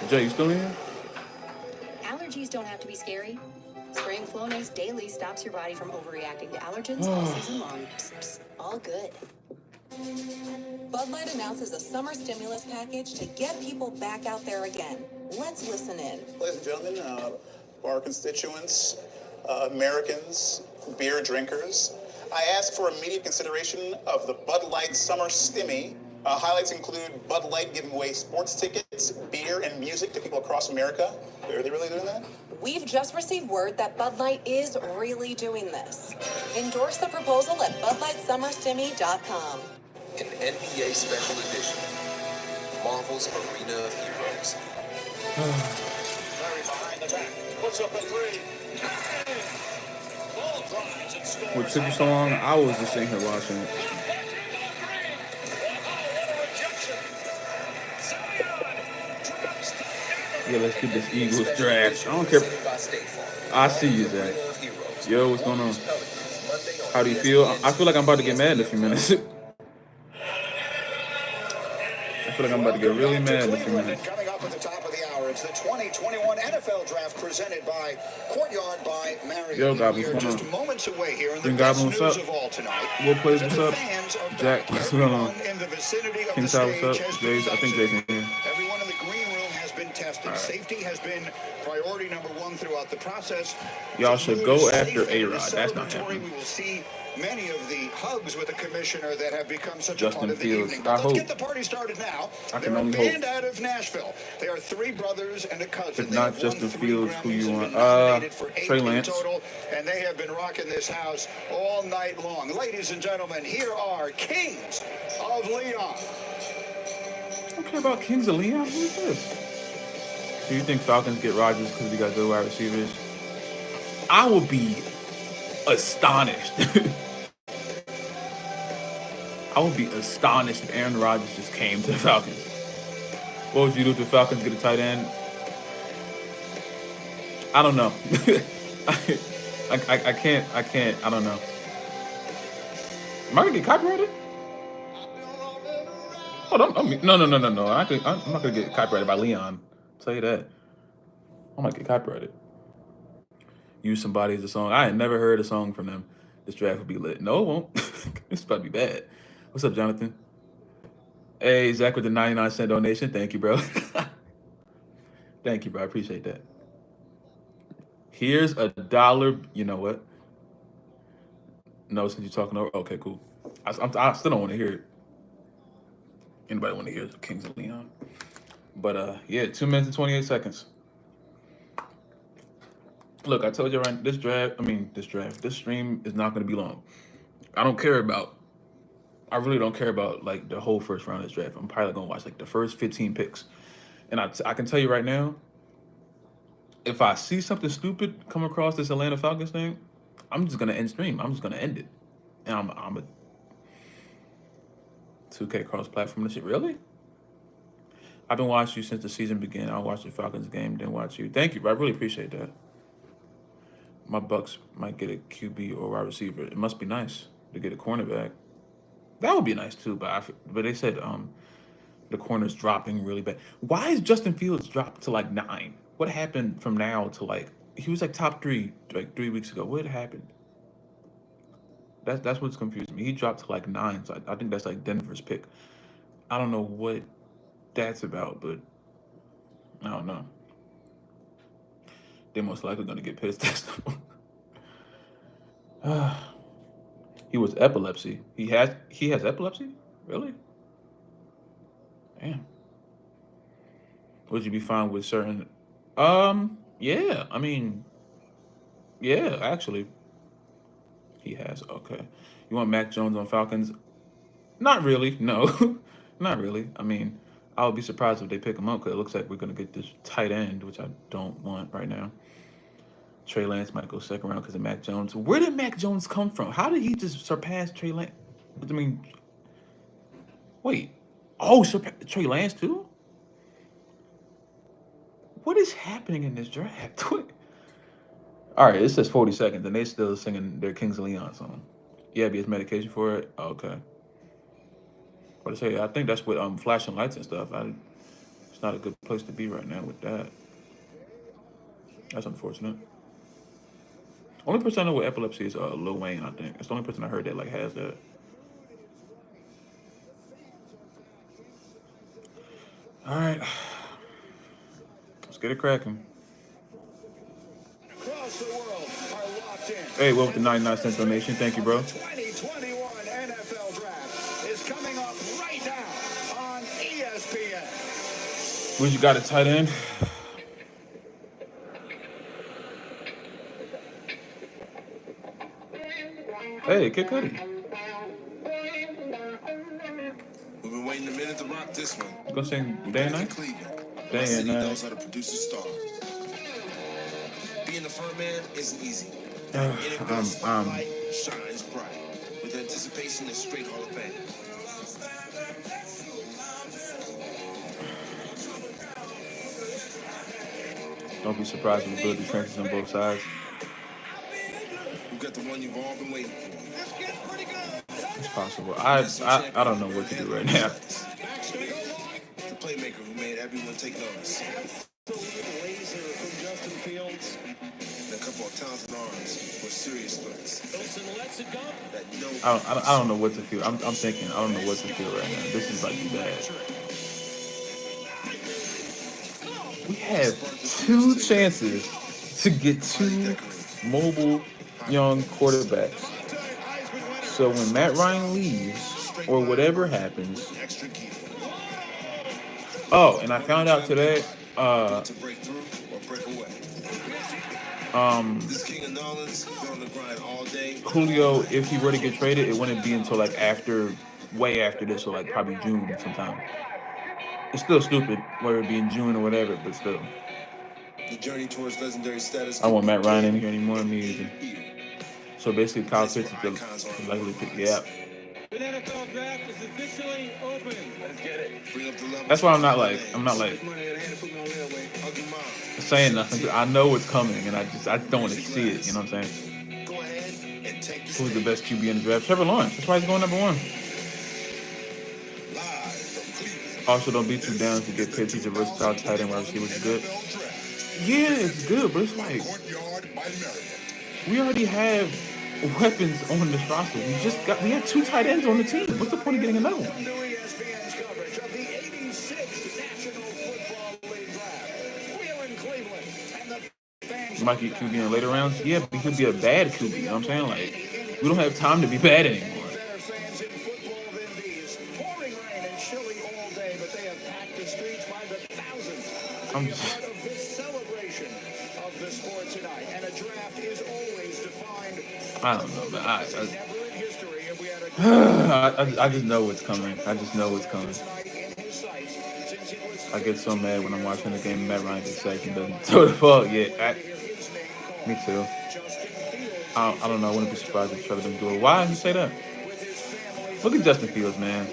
Jay, you still in here? Allergies don't have to be scary. Spraying Flonase daily stops your body from overreacting to allergens all season long. Psst, psst, all good. Bud Light announces a summer stimulus package to get people back out there again. Let's listen in. Ladies and gentlemen, our constituents, Americans, beer drinkers, I ask for immediate consideration of the Bud Light Summer Stimmy. Highlights include Bud Light giving away sports tickets, beer, and music to people across America. Are they really doing that? We've just received word that Bud Light is really doing this. Endorse the proposal at BudLightSummerStimmy.com. An NBA Special Edition. Marvel's Arena of Heroes. Larry behind the back. Puts up a three. Ball drives and scores. What took you so long? I was just sitting here watching it. Yeah, let's get this Eagles draft. I don't care. I see you, Zach. Yo, what's going on? How do you feel? I feel like I'm about to get mad in a few minutes. I feel like I'm about to get really mad in a few minutes. Coming up at the top of the hour, it's the 2021 NFL Draft presented by Courtyard by Marriott. Yo, Goblin, We're what's going just on? moments away here, and the Bring best Goblin, news what's up? of all tonight. Will plays, is what's that up? the fans are Jack, back. what's going on? Everyone in the vicinity of King the Tower, what's stage up? has been Jason, I think Jason here. Everyone in the green room has been tested. Right. Safety has been priority number one throughout the process. Y'all The should mood go is after safe and A-Rod. That's not celebratory. happening. We will see many of the hugs with the commissioner that have become such Justin a part of the Fields. evening. I But let's hope. get the party started now. I can They're a only band hope. out of Nashville. They are three brothers and a cousin. If They not have won Justin 3 Fields, who Grammys you and want? been nominated for Trey 18 Lance. total, and they have been rocking this house all night long. Ladies and gentlemen, here are Kings of Leon. I don't care about Kings of Leon. Who is this? Do you think Falcons get Rodgers because we got good wide receivers? I will be astonished. I would be astonished if Aaron Rodgers just came to the Falcons. What would you do if the Falcons get a tight end? I don't know. I can't. I don't know. Am I gonna get copyrighted? Oh, no. I'm not gonna get copyrighted by Leon. I'll tell you that. I might get copyrighted. Use Somebody as a song. I had never heard a song from them. This draft would be lit. No, it won't. It's about to be bad. What's up, Jonathan? Hey, Zach with the 99-cent donation. Thank you, bro. Thank you, bro. I appreciate that. Here's $1. You know what? No, since you're talking over. Okay, cool. I still don't want to hear it. Anybody want to hear the Kings of Leon? But yeah, 2 minutes and 28 seconds. Look, I told you right. This stream is not going to be long. I really don't care about like the whole first round of this draft. I'm probably gonna watch like the first 15 picks, and I can tell you right now, if I see something stupid come across this Atlanta Falcons thing, I'm just gonna end stream. I'm just gonna end it, and I'm a 2K cross platform and shit. Really? I've been watching you since the season began. I watched the Falcons game, then watch you. Thank you. I really appreciate that. My Bucks might get a QB or wide receiver. It must be nice to get a cornerback. That would be nice too, but they said the corner's dropping really bad. Why is Justin Fields dropped to like 9? What happened from now to like he was like top 3 like 3 weeks ago? What happened? That's what's confusing me. He dropped to like 9, so I think that's like Denver's pick. I don't know what that's about, but I don't know. They're most likely gonna get pissed. He was epilepsy. He has epilepsy? Really? Damn. Would you be fine with certain yeah, I mean, yeah, actually. He has, okay. You want Mac Jones on Falcons? Not really, no. Not really. I mean, I would be surprised if they pick him up because it looks like we're gonna get this tight end, which I don't want right now. Trey Lance might go second round because of Mac Jones. Where did Mac Jones come from? How did he just surpass Trey Lance? I mean, wait. Oh, Trey Lance too? What is happening in this draft? All right, it says 40 seconds, and they still singing their Kings of Leon song. Yeah, be his medication for it? Okay. What I say? I think that's with flashing lights and stuff. It's not a good place to be right now with that. That's unfortunate. Only person I know with epilepsy is Lil Wayne. I think it's the only person I heard that like has that. All right, let's get it cracking. Across the world are locked in. Hey, well with the 99-cent donation, thank you, bro. 2021 NFL Draft is coming up right now on ESPN. What you got at tight end? Hey, Kid Cudi. We've been waiting a minute to rock this one. You gonna sing Day and Night? Day and Night. knows how to produce a star. Being a firm man isn't easy. Shines bright with anticipation and straight Hall of Fame. Don't be surprised if we build the trenches on both sides. We've got the one you've all been waiting for. It's possible. I don't know what to do right now. The playmaker who made everyone take notice. Laser from Justin Fields. And a couple of talented arms were serious threats. That no I don't know what to feel. I'm thinking. I don't know what to feel right now. This is like bad. We have 2 chances to get 2 mobile young quarterbacks. So when Matt Ryan leaves or whatever happens. Oh, and I found out today. to break through or break away. This king of Nolans been on the grind all day. Julio, if he were to get traded, it wouldn't be until like way after this, or like probably June sometime. It's still stupid, whether it be in June or whatever, but still. The journey towards legendary status. I want Matt Ryan in here anymore. Me either. So basically, Kyle Pitts is likely to pick. Yeah. The NFL draft is officially open. Let's get it. Bring up the level. That's why I'm not like saying nothing. 'Cause I know it's coming, and I don't want to see it. You know what I'm saying? Go ahead and take the Who's the best QB in the draft? Trevor Lawrence. That's why he's going number 1. live from Cleveland. Also, don't be too down to get Pitts. He's a versatile tight end wide receiver, which is good. Yeah, it's good, but it's like we already have weapons on this roster. We have 2 tight ends on the team. What's the point of getting another one? ESPN's coverage of the 86th National Football League Draft. We're in Cleveland, and the fans You might get QB in later rounds. Yeah, but he could be a bad QB. You know what I'm saying? Like, we don't have time to be bad anymore. better fans in football than these. Pouring rain and chilly all day, but they have packed the streets by the thousands. I'm Be a just- part of this celebration of the sport tonight, and a draft is always defined. I don't know, man. Never in history have we had a I just know what's coming. I just know what's coming. in his sights since it was I get so mad when I'm watching the game and Matt Ryan gets sacked and doesn't throw the ball. Yeah, me too. I don't know. I wouldn't be surprised if Trevor didn't do it. Why did you say that? Look at Justin Fields, man.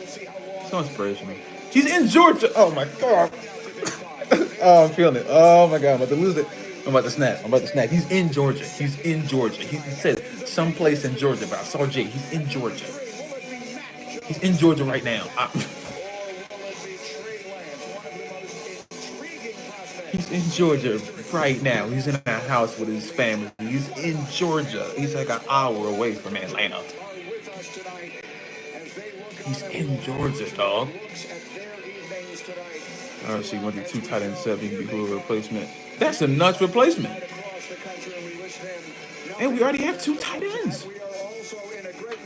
So inspirational. He's in Georgia. Oh my God. Oh, I'm feeling it. Oh my God, I'm about to lose it. I'm about to snap. He's in Georgia. He said someplace in Georgia, but I saw Jay. He's in Georgia. He's in Georgia right now. He's in Georgia right now. He's in a house with his family. He's in Georgia. He's like an hour away from Atlanta. He's in Georgia, dog. All right, so you went to 2 tight end set. He can be who a replacement. That's a nuts replacement. And we already have 2 tight ends.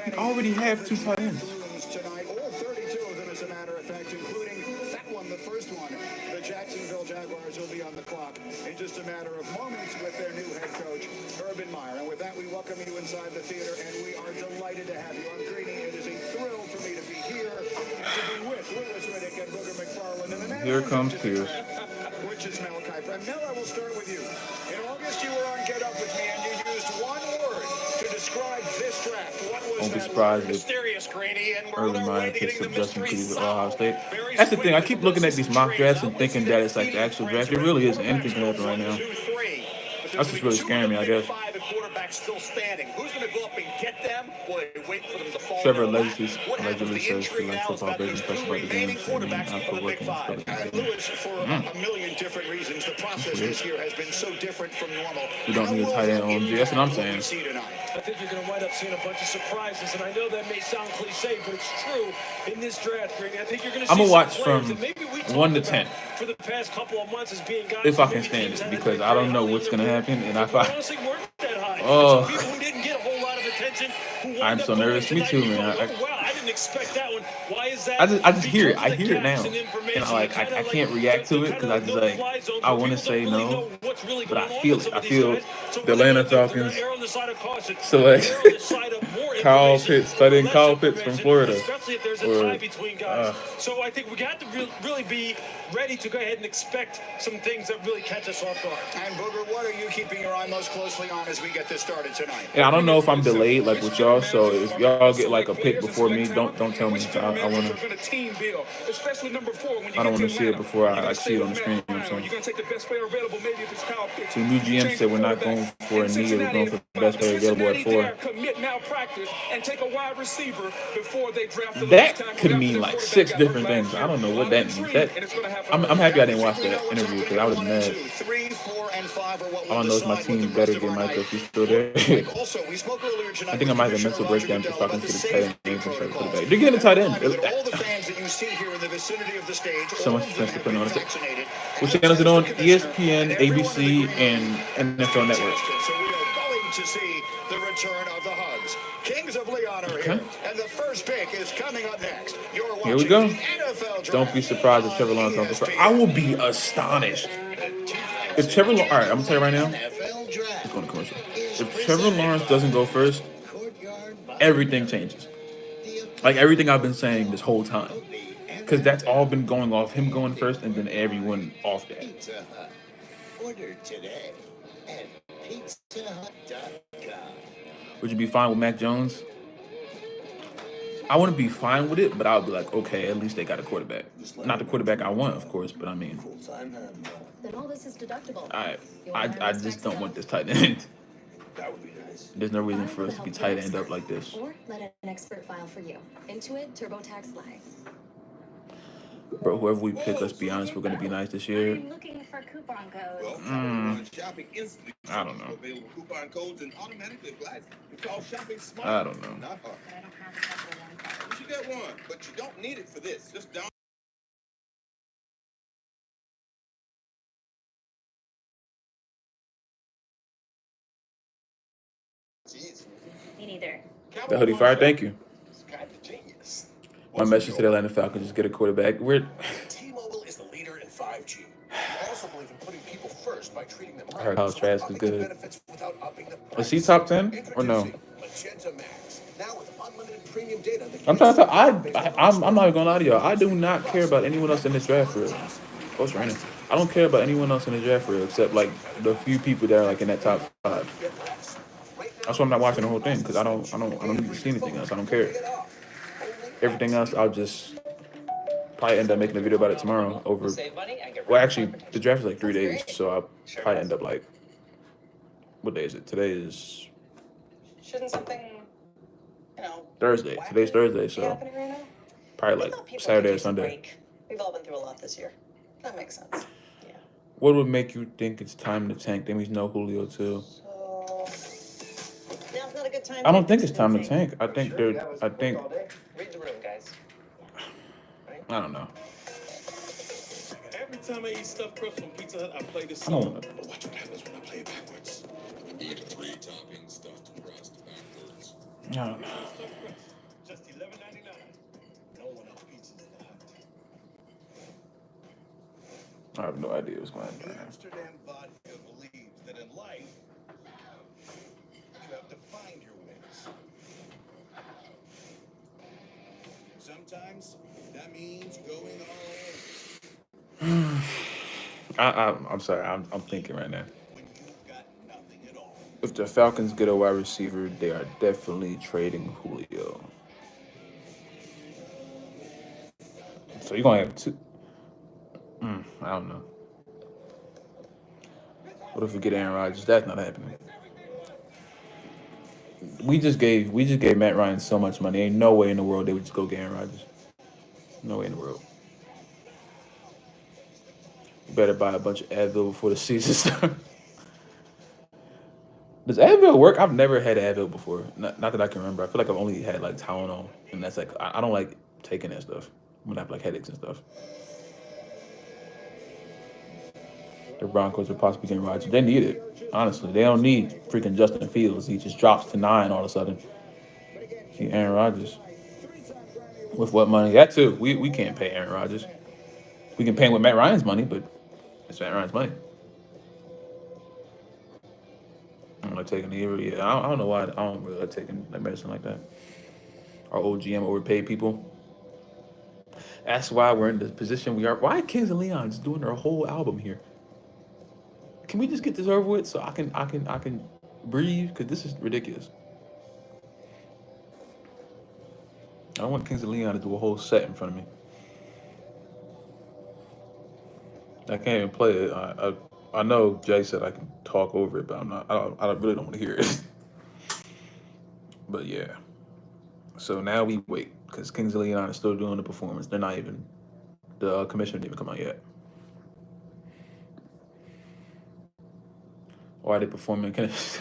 We already have 2 tight ends. tonight, all 32 of them, as a matter of fact, including that one, the first one. The Jacksonville Jaguars will be on the clock in just a matter of moments with their new head coach, Urban Meyer. And with that, we welcome you inside the theater, and we are delighted to have you. I'm Greeny. It is a thrill for me to be here and to be with Willis Riddick and Booger McFarland. And the man Here comes tears. which is Mel Kiper. And Mel, I will start with you. In August, you were on Get Up With Me, and you used one word to describe this draft. What was Won't be that surprised word? if Mysterious, Greeny, and we're on Urban our Meyer way to picks getting up the Justin mystery Fields with Ohio solved. State. Very That's the thing. I quickly, keep looking at these mock drafts and thinking that it's like the Instead actual of draft. It really isn't. Anything can happen right now. That's just really scaring me, I guess. quarterbacks still standing. Who's going to go up and get them? Will they wait for them to fall Trevor in their lap? allegedly What happens? says The he intrigue likes now is football, about big these impressed two about the game, remaining saying quarterbacks I on put the work Big in Five. And Lewis, for a million different reasons, the process this year has been so different from normal. You don't need a tight end OMG. That's what I'm saying. I think you're going to wind up seeing a bunch of surprises, and I know that may sound cliche, but it's true in this draft, Grady. I think you're going to see I'm gonna watch some players from that maybe we 1 to talked 10 about for the past couple of months as being guys if I who can maybe stand teams it, hadn't because been I very don't know highly what's on gonna their happen, and board. if I Honestly, weren't that high. oh. Some people who didn't get a whole lot of attention, who wound I'm up so going nervous. Me tonight too, and man. going, oh, wow, I didn't expect that one. Why is that? I just hear it. Because I of the hear it now, gaps in information, and I the can't react to it because I just like no-fly zones I where want to people say don't really no, know what's really but I going on feel with it. some I of these feel guys. So the what are they Atlanta gonna do? They're Falcons gonna err on the side of caution. select Err on the side of more Kyle information Pitts, over studying less Kyle Pitts from information, Florida, especially if there's a or tie between guys. So I think we got to really be ready to go ahead and expect some things that really catch us off guard. And Booger, what are you keeping your eye most closely on as we get this started tonight? and I don't know if I'm delayed like with y'all, so if y'all get like a pick before me, don't tell me. I want to. I don't want to see it before I see it on the screen. You know what I'm saying? You're gonna take the best player available, maybe if it's Kyle Pitts. So new GM said we're not going for a knee, we're going for the best player available at 4. Commit malpractice and take a wide receiver before they draft the That could mean like 6 different things. I don't know what that means. I'm happy I didn't watch that interview because I would have been mad. 3, 4, and 5 are what All I know is my team better get Micah if he's still there. Also, we spoke earlier tonight. I think I might have a mental breakdown if I can get a tight end and try to put it back. They're getting a tight end. All the fans that you see here in the vicinity of the stage, So much defense to put on it. Which channels it on? ESPN, ABC, and NFL Network. So we are going to see the return of the Hugs. Kings of Leon are here, and the first pick is coming up next. You're watching Here we go. the NFL Draft. Don't be surprised if Trevor Lawrence don't go first. I will be astonished. If Trevor Lawrence, all right, I'm gonna tell you right now. It's going to commercial. If Trevor Lawrence doesn't go first, everything changes. Like everything I've been saying this whole time. Because that's all been going off him going first and then everyone off that. Order today at pizzahut.com. Would you be fine with Mac Jones? I wouldn't be fine with it, but I would be like, okay, at least they got a quarterback. Not the quarterback I want, of course, but I mean, Then all this is deductible. I just don't want this tight end. That would be nice. There's no reason for us to be tight end up like this. Or let an expert file for you. Intuit TurboTax Live. Bro, whoever we pick, let's be honest, we're going to be nice this year. I'm looking for coupon codes. Shopping instantly. I don't know. Available coupon codes and automatically applies. It's called shopping smart. I don't know. Not hard. But I don't have a couple one card. You should get one, but you don't need it for this. Just down. Jeez. Me neither. The hoodie fire, thank you. It's kind of genius. My message to the Atlanta Falcons, just get a quarterback. T-Mobile is the leader in 5G. We also believe in putting people first by treating them I heard Kyle Trask is good. benefits without upping the Is he top 10 or no? Magenta Max. Now with unlimited premium data. I'm trying to tell I'm not even gonna lie to y'all. I do not care about anyone else in this draft for real. Oh, it's raining. I don't care about anyone else in the draft for real, except like the few people that are like in that top 5. That's why I'm not watching the whole thing, because I don't need to see anything else. I don't care. Everything else, I'll just probably end up making a video about it tomorrow over. Well, actually, the draft is like 3 days, so I'll probably end up like, what day is it? Today is Shouldn't something, Thursday. Today's Thursday, so happening right now? probably I thought like people Saturday could or use a Sunday. break. We've all been through a lot this year. That makes sense. Yeah. What would make you think it's time to tank? Then we know Julio too. So now's not a good time. I don't think it's time to tank. I think Read the room, guys. I don't know. Every time I eat stuffed crust from Pizza Hut, I play this I don't song. know. Watch what happens when I play it backwards. Eat 3 toppings stuffed crust backwards. I don't know. Just $11.99. No one else pizza is the hut. I have no idea what's going on right now. Amsterdam vodka believes that in life, you have to find your wins. Sometimes that means going all in. I'm sorry. I'm thinking right now. When you've got nothing at all. If the Falcons get a wide receiver, they are definitely trading Julio. So you're gonna have 2. I don't know. What if we get Aaron Rodgers? That's not happening. we just gave Matt Ryan so much money. Ain't no way in the world they would just go get Aaron Rodgers. No way in the world. You better buy a bunch of Advil before the season starts. Does Advil work? I've never had Advil before. Not that I can remember. I feel like I've only had like Tylenol, and that's like I don't like taking that stuff when I have like headaches and stuff. The Broncos are possibly getting Rodgers. They need it. Honestly, they don't need freaking Justin Fields. He just drops to 9 all of a sudden. He Aaron Rodgers. With what money? That too. We can't pay Aaron Rodgers. We can pay him with Matt Ryan's money, but it's Matt Ryan's money. I'm not taking the yeah. I don't know why I don't really like taking like medicine like that. Our old GM overpaid people. That's why we're in the position we are. Why Kings and Leon just doing their whole album here? Can we just get this over with so I can breathe? Because this is ridiculous. I don't want Kings of Leon to do a whole set in front of me. I can't even play it. I know Jay said I can talk over it, but I'm not. I really don't want to hear it. But yeah. So now we wait because Kings of Leon is still doing the performance. They're not even. The commissioner didn't even come out yet. Why are they performing? That's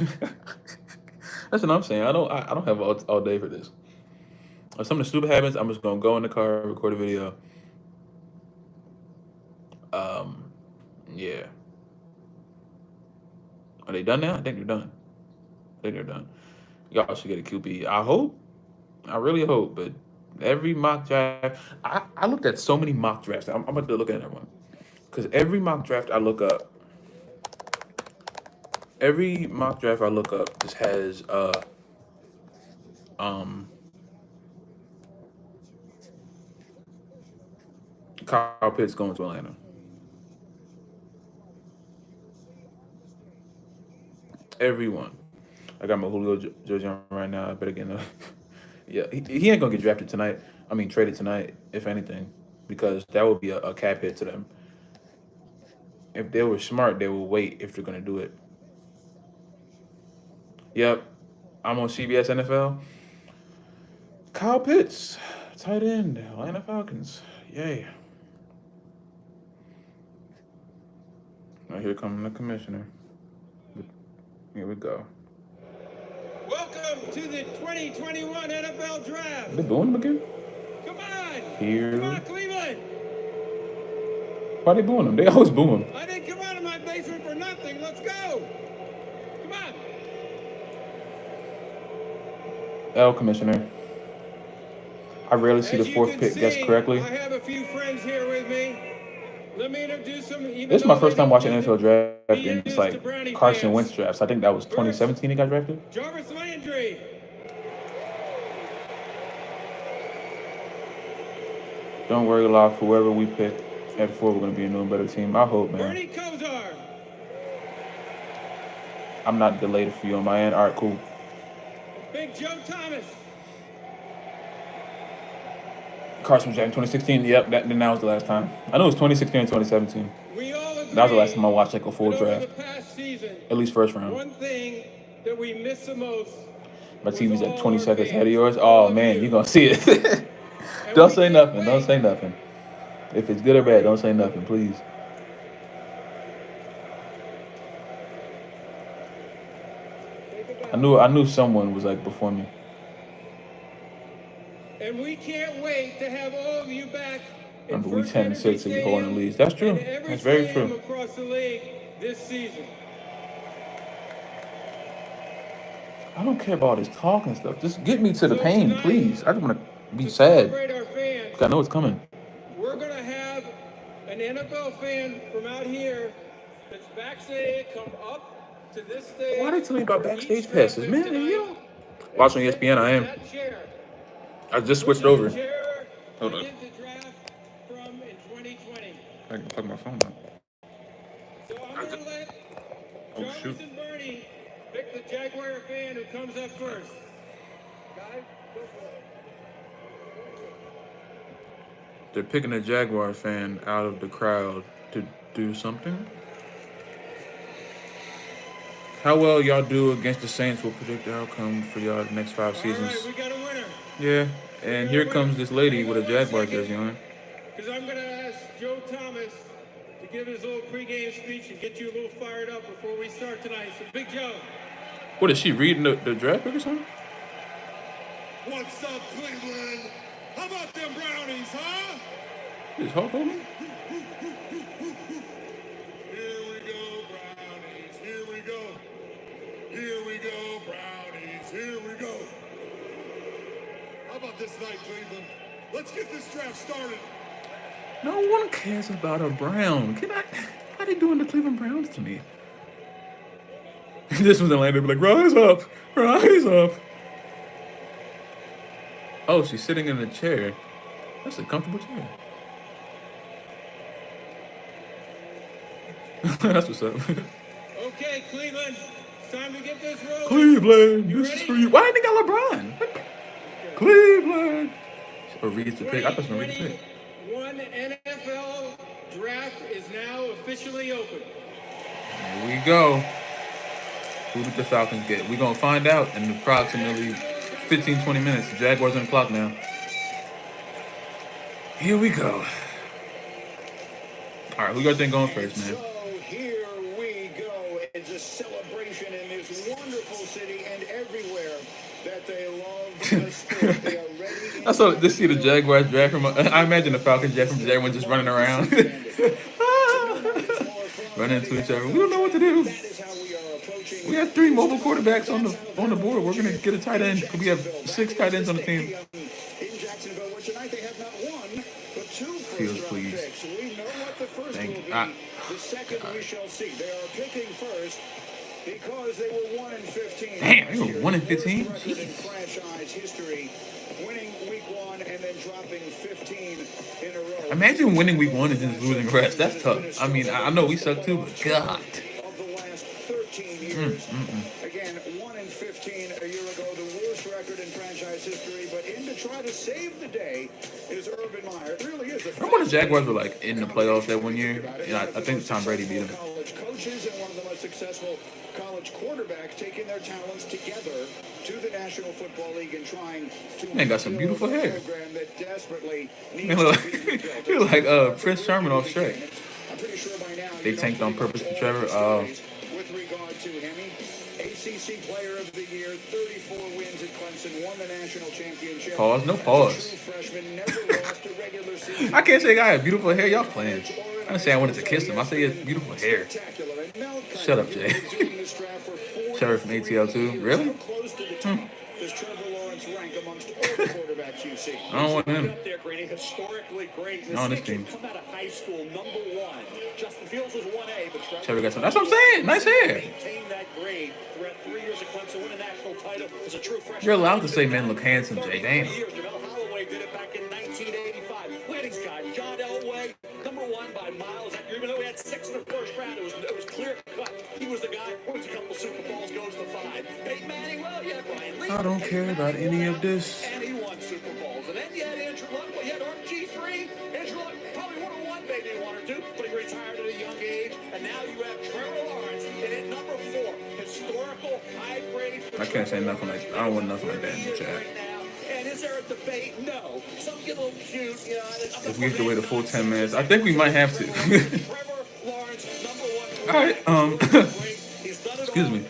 what I'm saying. I don't have all day for this. If something stupid happens, I'm just gonna go in the car, record a video. Yeah. Are they done now? I think they're done. Y'all should get a QB. I hope. I really hope. But every mock draft, I looked at so many mock drafts. I'm about to look at another one. Because every mock draft I look up just has Kyle Pitts going to Atlanta. Everyone. I got my Julio jersey on right now. I better get enough. Yeah, he ain't gonna get drafted tonight. I mean, traded tonight, if anything, because that would be a cap hit to them. If they were smart, they will wait if they're gonna do it. Yep, I'm on CBS NFL. Kyle Pitts, tight end, Atlanta Falcons. Yay. Now here comes the commissioner. Here we go. Welcome to the 2021 NFL Draft. Are they booing him again? Come on. Here. Come on, Cleveland. Why are they booing him? They always boo him. I didn't come out of my basement for nothing. Let's go. Come on. L commissioner. I rarely see the fourth pick guessed correctly. I have a few friends here with me. Let me introduce them. This is my first time watching NFL draft, and it's like Carson Wentz drafts. I think that was 2017 he got drafted. Jarvis Landry. Don't worry, Locke. Whoever we pick at 4, we're going to be a new and better team. I hope, man. Bernie Kosar. I'm not delayed for you on my end. All right, cool. Big Joe Thomas. Carson was in 2016. Yep, that was the last time. I know it was 2016 and 2017. That was the last time I watched like a full draft. At least first round. One thing that we miss the most. My TV's like 20 seconds ahead of yours. Oh man, you're gonna see it. Don't say nothing. Don't say nothing. If it's good or bad, don't say nothing, please. I knew someone was like before me. And we can't wait to have all of you back. Remember, week 10 and 6 to be holding the leads. That's true. That's very true. Across the league this season. I don't care about all this talking stuff. Just get me to the pain, please. I just want to be sad. I know it's coming. We're going to have an NFL fan from out here that's backstage come up to this stage. Why are they telling me about backstage passes, man? You don't watch on ESPN. I am. I just switched over. Hold on. I can plug my phone now. So I'm going to let Jarvis and Bernie pick the Jaguar fan who comes up first. Guys, go for it. They're picking a Jaguar fan out of the crowd to do something. How well y'all do against the Saints will predict the outcome for y'all the next 5 seasons. All right, we got a winner. Yeah, and here comes this lady with a Jaguars jersey on. Because I'm going to ask Joe Thomas to give his little pregame speech and get you a little fired up before we start tonight. So, Big Joe. What is she reading the draft pick or something? What's up, Cleveland? How about them Brownies, huh? Is Hulk Hogan? Here we go, Brownies. Here we go. Here we go, Brownies. Here we go. How about this night, Cleveland? Let's get this draft started. No one cares about a Brown. Why are they doing the Cleveland Browns to me? This was Atlanta. Be like, rise up, rise up. Oh, she's sitting in a chair. That's a comfortable chair. That's what's up. Okay, Cleveland. It's time to get this rolling. Cleveland, You this is ready? for you. Why didn't they got LeBron? What? Cleveland. Or reads the pick. I thought she was gonna read the pick. 2021 NFL draft is now officially open. Here we go. Who did the Falcons get? We're going to find out in approximately 15, 20 minutes. The Jaguars on the clock now. Here we go. All right, who got that going first, man? So here we go. It's a celebration in this wonderful city and everywhere that they love the sport. They are ready. I saw this. See the Jaguars draft from. I imagine the Falcons draft from everyone just running around, running into each other. We don't know what to do. We have 3 mobile quarterbacks on the board. We're gonna get a tight end. We have 6 tight ends on the team. In Jacksonville, where tonight they have not one, but 2 Feels first-round pleased. picks. We know what the first Thank will you. be. The second we shall see. They are picking first because they were 1-15. Damn, they were 1-15? Worst record in franchise history, winning week 1 and then dropping 15 in a row. Imagine winning week 1 and just losing the rest. That's tough. I mean, I know we suck too, but God. Of the last 13 years. Again, 1-15 a year ago, the worst record in franchise history. But in to try to save the day is Urban Meyer. It really is a Remember when the Jaguars were like in the playoffs that one year? Yeah, I think Tom Brady beat them. college coaches and one of the most successful college quarterbacks taking their talents together to the National Football League and trying to Man got some beautiful build a hair. program that desperately needs Man, look to be rebuilt. he look like Prince Charming off Shrek. I'm pretty sure by now They you know tanked on pretty purpose much for all Trevor. the stories with regard to him. ACC Player of the Year, 34 wins at Clemson, won the national championship. Pause, no As a pause. true freshman, never lost a regular season. I can't say guy had beautiful hair. Y'all playing. I didn't say I wanted to kiss him. I say he had beautiful hair. Spectacular. And Mel Shut up, Kiper, Jay. who's doing this draft for 43 Sheriff from ATL too. years. Really? How close to the top does Trevor Lawrence rank amongst all the quarterbacks you see? I don't want him. Up there, Grady, historically great. Not on this team. Come out of high school, number 1. Justin Fields was 1A, but Trevor got some. That's what I'm saying. Nice hair. maintained that grade throughout 3 years at Clemson, win a national title as a true freshman. You're allowed to say men look handsome, Jay. Damn. Years. Jamel Holloway did it back in 1985. Landing guy, John Elway, number 1 by miles. Even though he had 6 in the first round, it was clear cut. He was the guy. Wins a couple Super Bowls, goes to 5. Peyton Manning, well, you had Brian Lee. I don't care about any of this. And he won Super Bowls. And then you had Andrew Luck. Well, you had RG3. Andrew Luck probably would have won maybe 1 or 2, but he retired at a young age. And now you have Trevor Lawrence. And at number 4, historical high grade. I can't say nothing like. I don't want nothing like that in the chat. Right now. And is there a debate? No. Some get a little cute. You know, If we have to wait a full 10 minutes, I think we might have to. Trevor Lawrence, number 1. All right. Excuse me.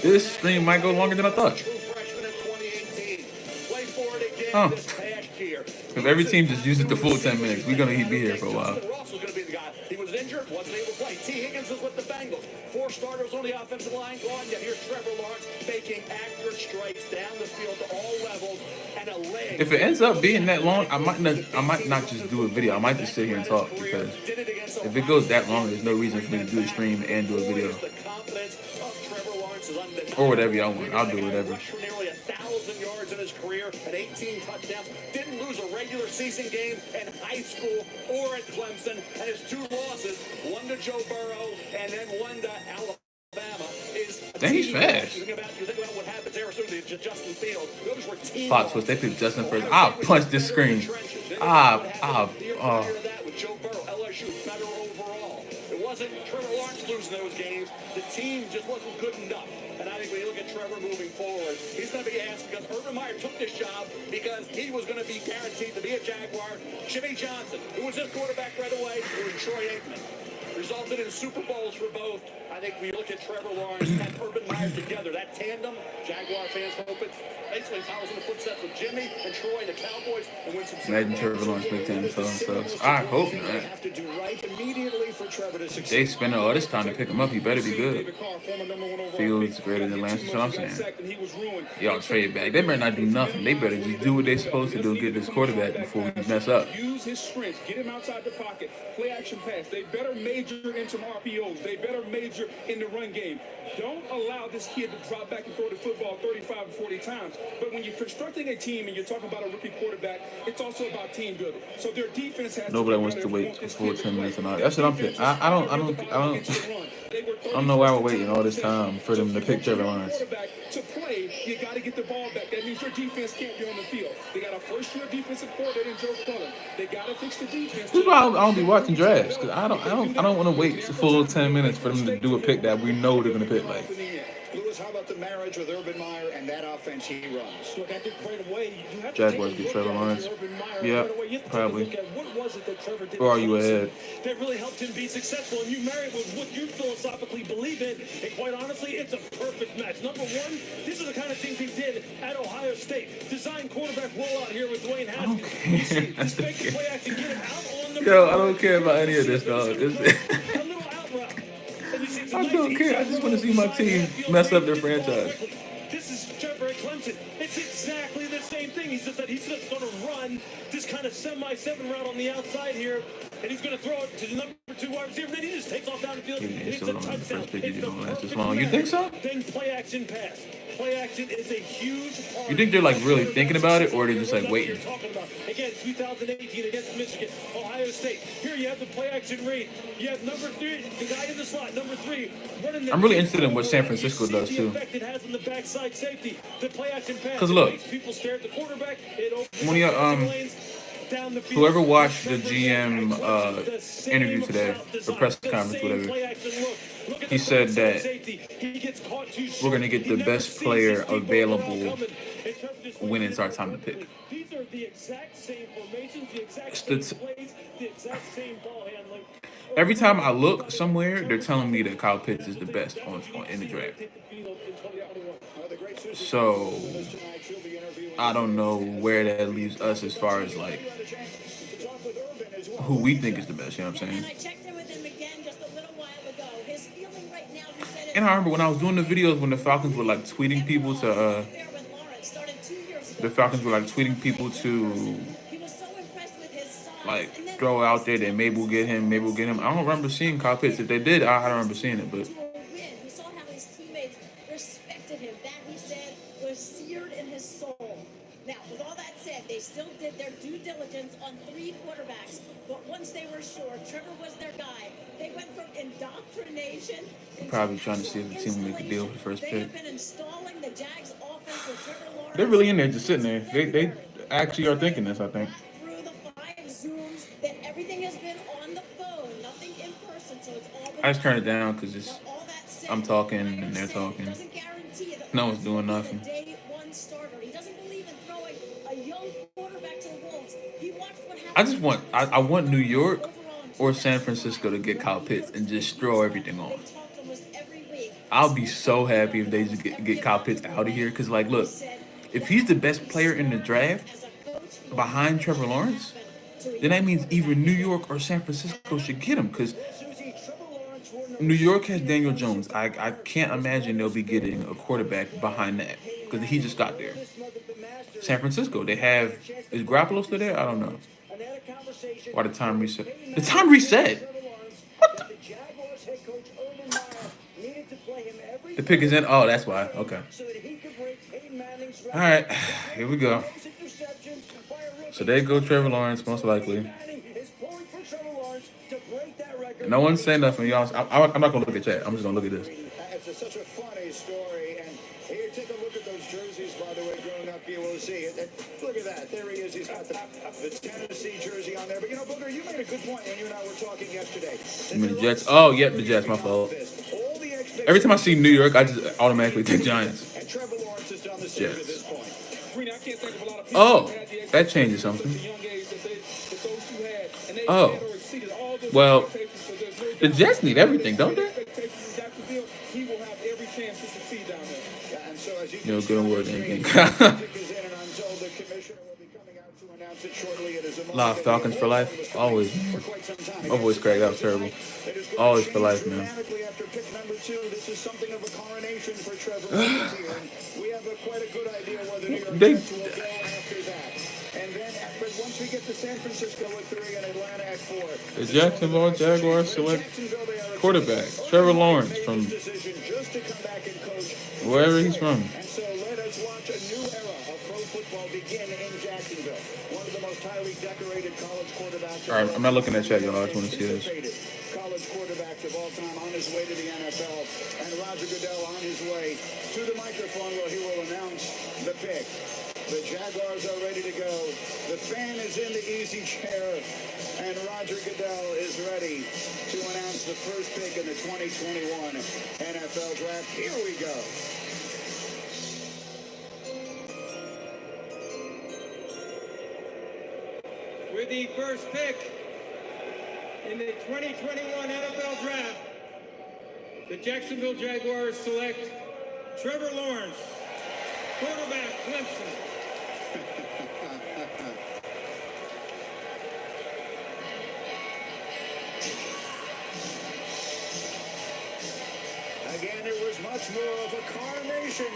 This stream might go longer than I thought. True freshman in 2018. Play for it again Huh. this past year. If every team just uses the full 10 minutes, we're gonna be here for a while. Ross was going to be the guy. He was injured, wasn't able to play. T. Higgins was with the Bengals. 4 starters on the offensive line gone. Yet here's Trevor Lawrence making accurate strikes down the field to all levels and a leg. If it ends up being that long, I might not just do a video. I might just sit here and talk because if it goes that long, there's no reason for me to do a stream and do a video The confidence of Trevor Lawrence is undeniable. or whatever y'all want. I'll do whatever. Rushed for nearly 1,000 yards in his career and 18 touchdowns. Didn't lose a regular season game in high school or at Clemson. And his 2 losses, 1 to Joe Burrow and then 1 to Alabama, is a Dang, he's team fast. loss. You think about what happens there soon to Justin Fields. Those were team Plot twist. They picked Justin first. I'll punch this screen. that with Joe Burrow, LSU better overall. It wasn't Trevor Lawrence lose losing those games. The team just wasn't good enough. And I think when you look at Trevor moving forward, he's going to be asked because Urban Meyer took this job because he was going to be guaranteed to be a Jaguar. Jimmy Johnson, who was his quarterback right away, it was Troy Aikman. Resulted in Super Bowls for both. I think when you look at Trevor Lawrence and Urban Meyer together, that tandem, Jaguar fans hope it basically follows in the footsteps of Jimmy and Troy, the Cowboys, and win some Super Imagine Trevor Lawrence make time for themselves. I hope not. Have to do right immediately for Trevor to succeed. They spending all this time to pick him up. He better be good. Fields greater than Lance. That's what I'm saying. Y'all trade back. They better not do nothing. They better just do what they're supposed to do. Get this quarterback before we mess up. Use his strengths. Get him outside the pocket. Play action pass. They better major in some RPOs. They better major in the run game. Don't allow this kid to drop back and throw the football 35 or 40 times. But when you're constructing a team and you're talking about a rookie quarterback, it's also about team building. So their defense has Nobody wants to wait for full 10 minutes and all. That's what I'm picking. I don't know why we're waiting all this time for them to pick Trevor Lawrence. To play, you got to get the ball back. That means your defense can't be on the field. They got a first-year defensive coordinator in Joe Cullen. They got to fix the defense. This is why I don't be watching drafts, because I don't want to wait a full 10 minutes for them to do a pick that we know they're gonna pick. Like, Lewis, how about the marriage with Urban Meyer and that offense he runs? Look, I think right away, you have Jaguars to take get a Trevor look at Lawrence. Urban Meyer Yeah, right away. You have to probably. take a look at what was it that Trevor did Or are you Clemson ahead? that really helped him be successful. And you marry it with what you philosophically believe in. And quite honestly, it's a perfect match. Number one, these are the kind of things he did at Ohio State. Design quarterback rollout here with Dwayne Haskins. Just make the play action, get him out on the Yo, I don't care about any of this, dog. a little out route. And you see some I don't nice care. I just want to see my team mess up their franchise. This is Trevor at Clemson. It's exactly the same thing. He's just going to run this kind of semi-7 route on the outside here, and he's going to throw it to the number 2 wide receiver. Then he just takes off down the field. Yeah, And it's it's so a long. The touchdown. first pick It's you the don't last this perfect long. You match. think so? Then play action pass. Play action is a huge part. You think they're like really thinking about it, or they're just like waiting? Again, 2018 against Michigan, Ohio State. Here you have the play action read. You have number 3, the guy in the slot, number 3, running the. I'm really interested in what San Francisco does too. Because look, when whoever watched the GM interview today, the press conference, whatever, he said that we're going to get the best player available when it's our time to pick. These are the exact same formations, the exact same plays, the exact same ball handling. Every time I look somewhere, they're telling me that Kyle Pitts is the best in the draft. So I don't know where that leaves us as far as like who we think is the best. You know what I'm saying? And I checked in with him again just a little while ago. His feeling right now, he said, And I remember when I was doing the videos when the Falcons were like tweeting people to like throw out there that maybe we'll get him, maybe we'll get him. I don't remember seeing Kyle Pitts. If they did, I don't remember seeing it. But we saw how his teammates respected him. That, he said, was seared in his soul. Now, with all that said, they still did their due diligence on 3 quarterbacks. But once they were sure Trevor was their guy, they went from indoctrination. probably trying to see if the team will make a deal for the first They pick. have been installing the Jags offense with Trevor Lawrence. They're really in there, just sitting there. They actually are thinking this, I think. Through the 5 Zooms, that everything has been on the phone, nothing in person, so it's all been I just turn it down because it's all that said, I'm talking and they're talking. doesn't guarantee that No one's doing nothing. day 1 starter. He doesn't believe in throwing a young quarterback to the wolves. He watched what happened. I just want I want New York or San Francisco to get Kyle Pitts and just throw everything off. I'll be so happy if they just get Kyle Pitts out of here. Because, like, look, if he's the best player in the draft behind Trevor Lawrence, then that means either New York or San Francisco should get him. Because New York has Daniel Jones. I can't imagine they'll be getting a quarterback behind that because he just got there. San Francisco, they have, is Garoppolo still there? I don't know. Why the time reset? The time reset? What the? The pick is in. Oh, that's why. Okay. All right. Here we go. So there go Trevor Lawrence, most likely. No one's saying nothing, y'all. I'm not going to look at chat. I'm just going to look at this. It's such a funny story. And here, take a look at those jerseys, by the way, growing up, you will see it. Look at that. There he is. He's got the Tennessee jersey on there. But, you know, Booger, you made a good point when you and I were talking yesterday. I mean, the Jets. Oh, yep, the Jets. My fault. Every time I see New York, I just automatically think Giants. And Trevor Lawrence has done the same at this point. Oh, that changes something. Oh, well, the Jets need everything, don't they? You know, good on word anything. A lot of Falcons for life. Always. My voice cracked. That was terrible. Always for life, man. After pick number 2, this is something of a coronation for Trevor Lawrence here. We have quite a good idea whether New York Jets will go after that. And then, once we get to San Francisco at 3 and Atlanta at 4. The Jacksonville Jaguars select quarterback Trevor Lawrence from wherever he's from. And so let us watch a new era of pro football begin in Jacksonville. One of the most highly decorated college quarterbacks. All right, I'm not looking at chat, y'all. I just want to see this. College quarterbacks of all time on his way to the NFL, and Roger Goodell on his way to the microphone where he will announce the pick. The Jaguars are ready to go. The fan is in the easy chair, and Roger Goodell is ready to announce the first pick in the 2021 NFL Draft. Here we go. With the first pick in the 2021 NFL Draft, the Jacksonville Jaguars select Trevor Lawrence, quarterback, Clemson. Again, it was much more of a coronation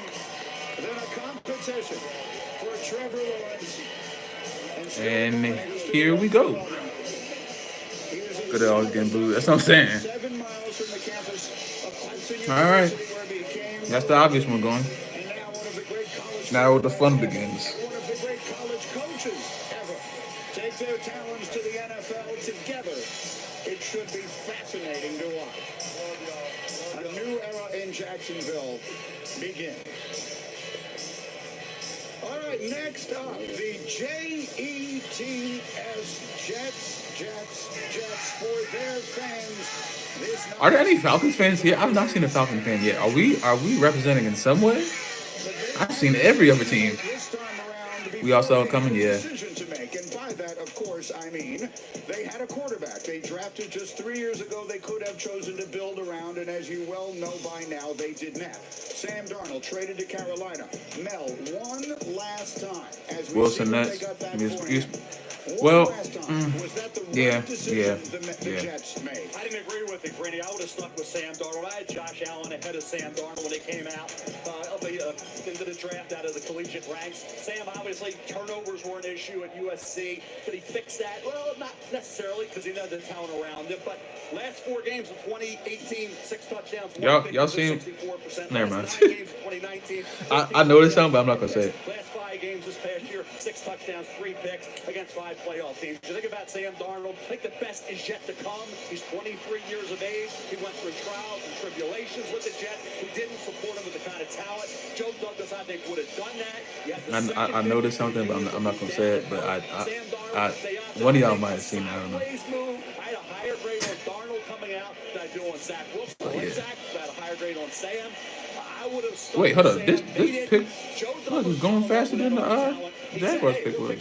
than a competition for Trevor Lawrence. And here we go. Good at always getting booed. That's what I'm saying. 7 miles from the campus of Clemson. All right. That's the obvious one going. Now the fun begins. One of the great college coaches ever take their talents to the NFL together. It should be fascinating to watch. A new era in Jacksonville begins. All right, next up, the Jets, Jets for their fans. Are there any Falcons fans here? I've not seen a Falcon fan yet. Are we representing in some way? I've seen every other team. We all saw it coming, yeah. To make, and by that, of course, I mean they had a quarterback. They drafted just 3 years ago. They could have chosen to build around, and as you well know by now, they did not. Sam Darnold traded to Carolina. Mel, one last time. As we Wilson Nets. Well, yeah. I didn't agree with it, Greeny. I would have stuck with Sam Darnold. I had Josh Allen ahead of Sam Darnold when he came out into the draft out of the collegiate ranks. Sam, obviously, turnovers were an issue at USC. Did he fix that? Well, not necessarily because he had the talent around it. But last 4 games of 2018, 6 touchdowns. Y'all seen? Never mind. I noticed something, but I'm not gonna say it. Last 5 games this past year, 6 touchdowns, 3 picks against 5 playoff teams. You think about Sam Darnold, I think the best is yet to come. He's 23 years of age. He went through trials and tribulations with the Jets. Who didn't support him with the kind of talent. Joe Douglas, I think, would have done that. I noticed something, but I'm not gonna say it. But I one of y'all might have seen it. I don't know. I had a higher grade on Darnold coming out than I do on Zach Wilson. Zach, I had a higher grade on Sam. I would have. Wait, hold up. This pick, look, it's going faster than the Jaguars pick was.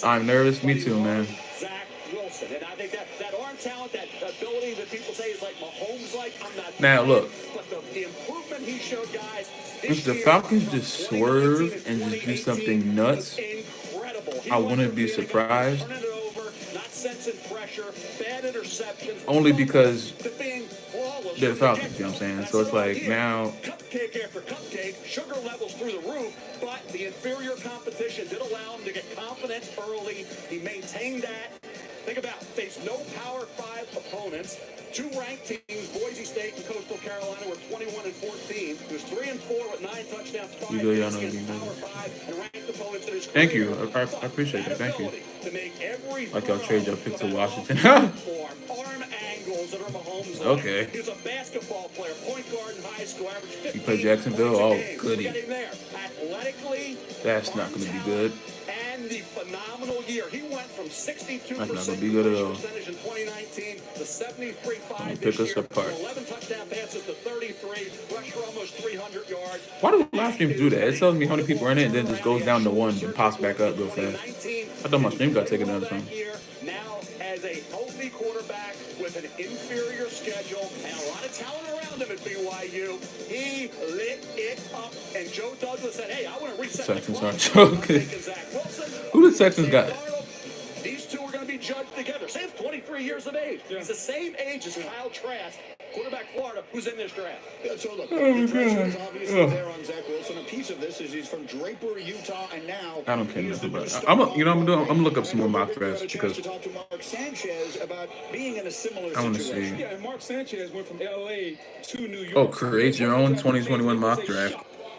I'm nervous. Me too, man. Zach Wilson, and I think that arm talent, that ability that people say is like Mahomes-like. I'm not. Now look. But the improvement he showed, guys. If the Falcons just swerve and just do something nuts, I wouldn't be surprised. Only because they're the Falcons, you know what I'm saying? So it's like now. Cupcake after cupcake, sugar levels through the roof, but the inferior competition did allow him to get confidence early. He maintained that. Think about faced no Power 5 opponents. 2 ranked teams, Boise State and Coastal Carolina, were 21-14. He was 3-4 with 9 touchdowns. 5 against Power 5 and ranked opponents in his Thank you. I appreciate that. Thank you. To make every like y'all trade your pick to Washington. arm angles that are Mahomes. Okay. He was a basketball player, point guard in high school, averaged 15 You play Jacksonville? points a Oh, game. goody. Look at him there. Athletically, That's not going to be good. and the phenomenal year. He went from 62% That's not going to be good at all. percentage in 2019 to 73.5 Pick this us year. apart. 11 touchdown passes to 33, rushed for almost 300 yards. Why do live streams do that? It tells me how many people are in it and then just goes down to 1 and pops back up real fast. I thought my stream got taken down or something. Now, as a healthy quarterback with an inferior schedule and a lot of talent around him at BYU, he lit it up. And Joe Douglas said, "Hey, I want to reset the Texans clock. aren't joking. Who the Texans got? These two are going to be judged together. Sam's 23 years of age. He's the same age as Kyle Trask, quarterback Florida, who's in this draft. Yeah, so look, the pressure is obviously there on Zach Wilson. A piece of this is he's from Draper, Utah, and now I don't care nothing about it. I'm gonna look up some more mock drafts because to talk to Mark Sanchez about being in a similar I want to situation. see. Yeah, and Mark Sanchez went from LA to New York. Oh, create your own 2021 mock draft.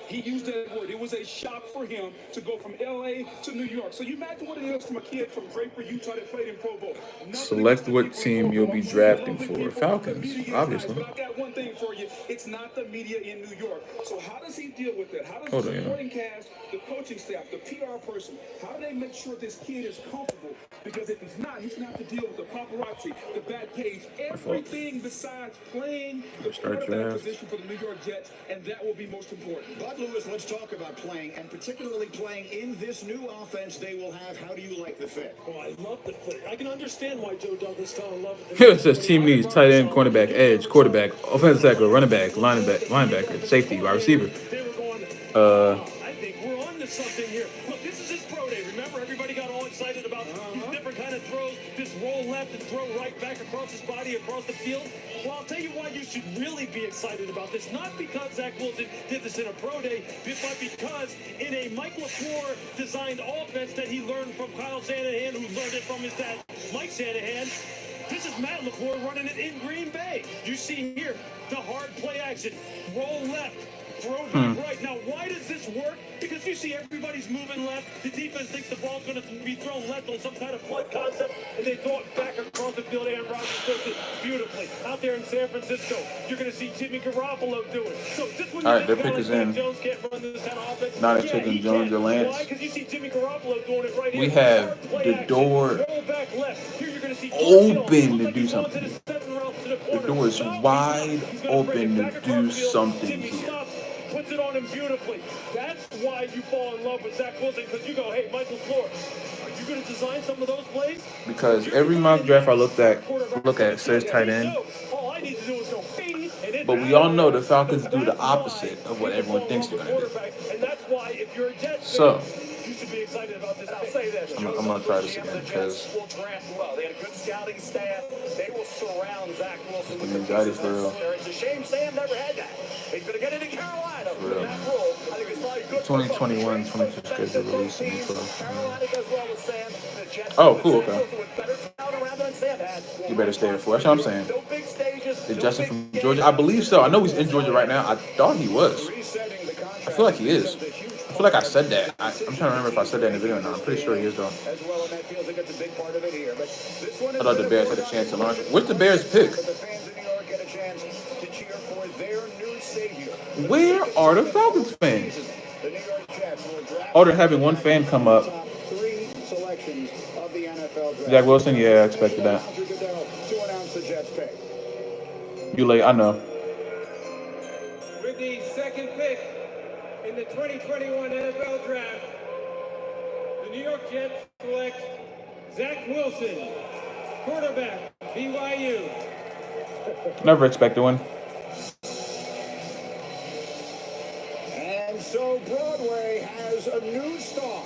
He used that word. It was a shock for him to go from LA to New York. So you imagine what it is from a kid from Draper, Utah that played in Pro Bowl. Select what team you'll be drafting for. Falcons, obviously. But I've got one thing for you. It's not the media in New York. So how does he deal with that? How does the supporting cast, the coaching staff, the PR person, how do they make sure this kid is comfortable? Because if he's not, he's going to have to deal with the paparazzi, the bad page, everything besides playing the quarterback position for the New York Jets, and that will be most important. But Lewis, let's talk about playing, and particularly playing in this new offense they will have. How do you like the fit? Oh, I love the fit. I can understand why Joe Douglas fell in love with Here it says team needs tight end, cornerback, edge, quarterback, offensive tackle, running back, linebacker, safety, wide receiver. I think we're on to something here. Look, this is his pro day. Remember, everybody got all excited about these different kind of throws. This roll left and throw right back across his body, across the field. Well, I'll tell you why you should really be excited about this. Not because Zach Wilson did this in a pro day, but because in a Mike LaFleur designed offense that he learned from Kyle Shanahan, who learned it from his dad, Mike Shanahan. This is Matt LaFleur running it in Green Bay. You see here the hard play action, roll left, throw back right. Now, why does this work? Because you see everybody's moving left. The defense thinks the ball's going to be thrown left on some kind of flood concept, and they throw it back across the field. Aaron Rodgers does it beautifully. Out there in San Francisco, you're going to see Jimmy Garoppolo do it. So this one, All right, their pick is in. Jones can't run this kind of offense. Not a chicken, Jones or Lance. Why? Because you see Jimmy Garoppolo doing it right here. We have the door open to do something. The door is wide open to do something here. Puts it on him beautifully. That's why you fall in love with Zach Wilson, because you go, hey, Michael Floor, are you going to design some of those plays? Because every mock draft I look at says tight end. All I need to do is go feed, and But we all know the Falcons do the opposite of what everyone thinks they're going to do. and that's why if you're a Jets So, you should be excited about this. I'll say this. I'm going to try this again because will draft well. They had a good scouting staff. They will surround Zach Wilson with anxiety for real. It's a shame Sam never had that. He's going to get it in Carolina. For real. That role, I think it's probably good. 2021, 22 schedule release in April. Carolina does well with Sam. The Jets Oh, cool, okay. with better talent around than Sam had. You better stay at 4. That's what I'm saying. No big stages. Is Justin from Georgia? I believe so. I know he's in Georgia right now. I thought he was. I feel like he is. I feel like I said that. I'm trying to remember if I said that in the video or not. I'm pretty sure he is, though. As well, and that feels like it's a big part of it here. But this one is I thought the Bears had a chance to launch. What's the Bears pick? the fans of New York get a chance to cheer for their new savior. Where are the Falcons fans? The New York Jets will draft Oh, they're having one fan come up. top 3 selections of the NFL draft. Zach Wilson? Yeah, I expected that. Roger Goodell to announce the Jets pick. You late, I know. With the second pick in the 2021 NFL Draft, the New York Jets select Zach Wilson, quarterback, BYU. Never expected one. And so Broadway has a new star.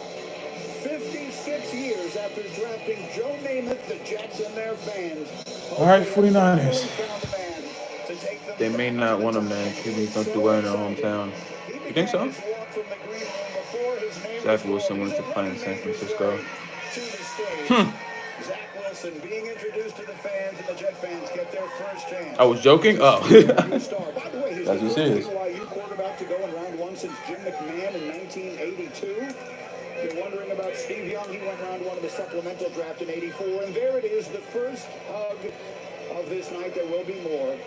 56 years after drafting Joe Namath, the Jets and their fans. All right, 49ers. Found a man to take them They may not want him, man. Kidneys don't do well in their hometown. You think so? Zach Wilson wants to play in San Francisco. Zach Wilson being introduced to the fans, and the Jet fans get their first chance. I was joking? Oh. By the way, he's That's the what first it is. BYU quarterback to go in round 1 since Jim McMahon in 1982. You're wondering about Steve Young. He went round 1 of the supplemental draft in '84. And there it is, the first hug of this night. There will be more.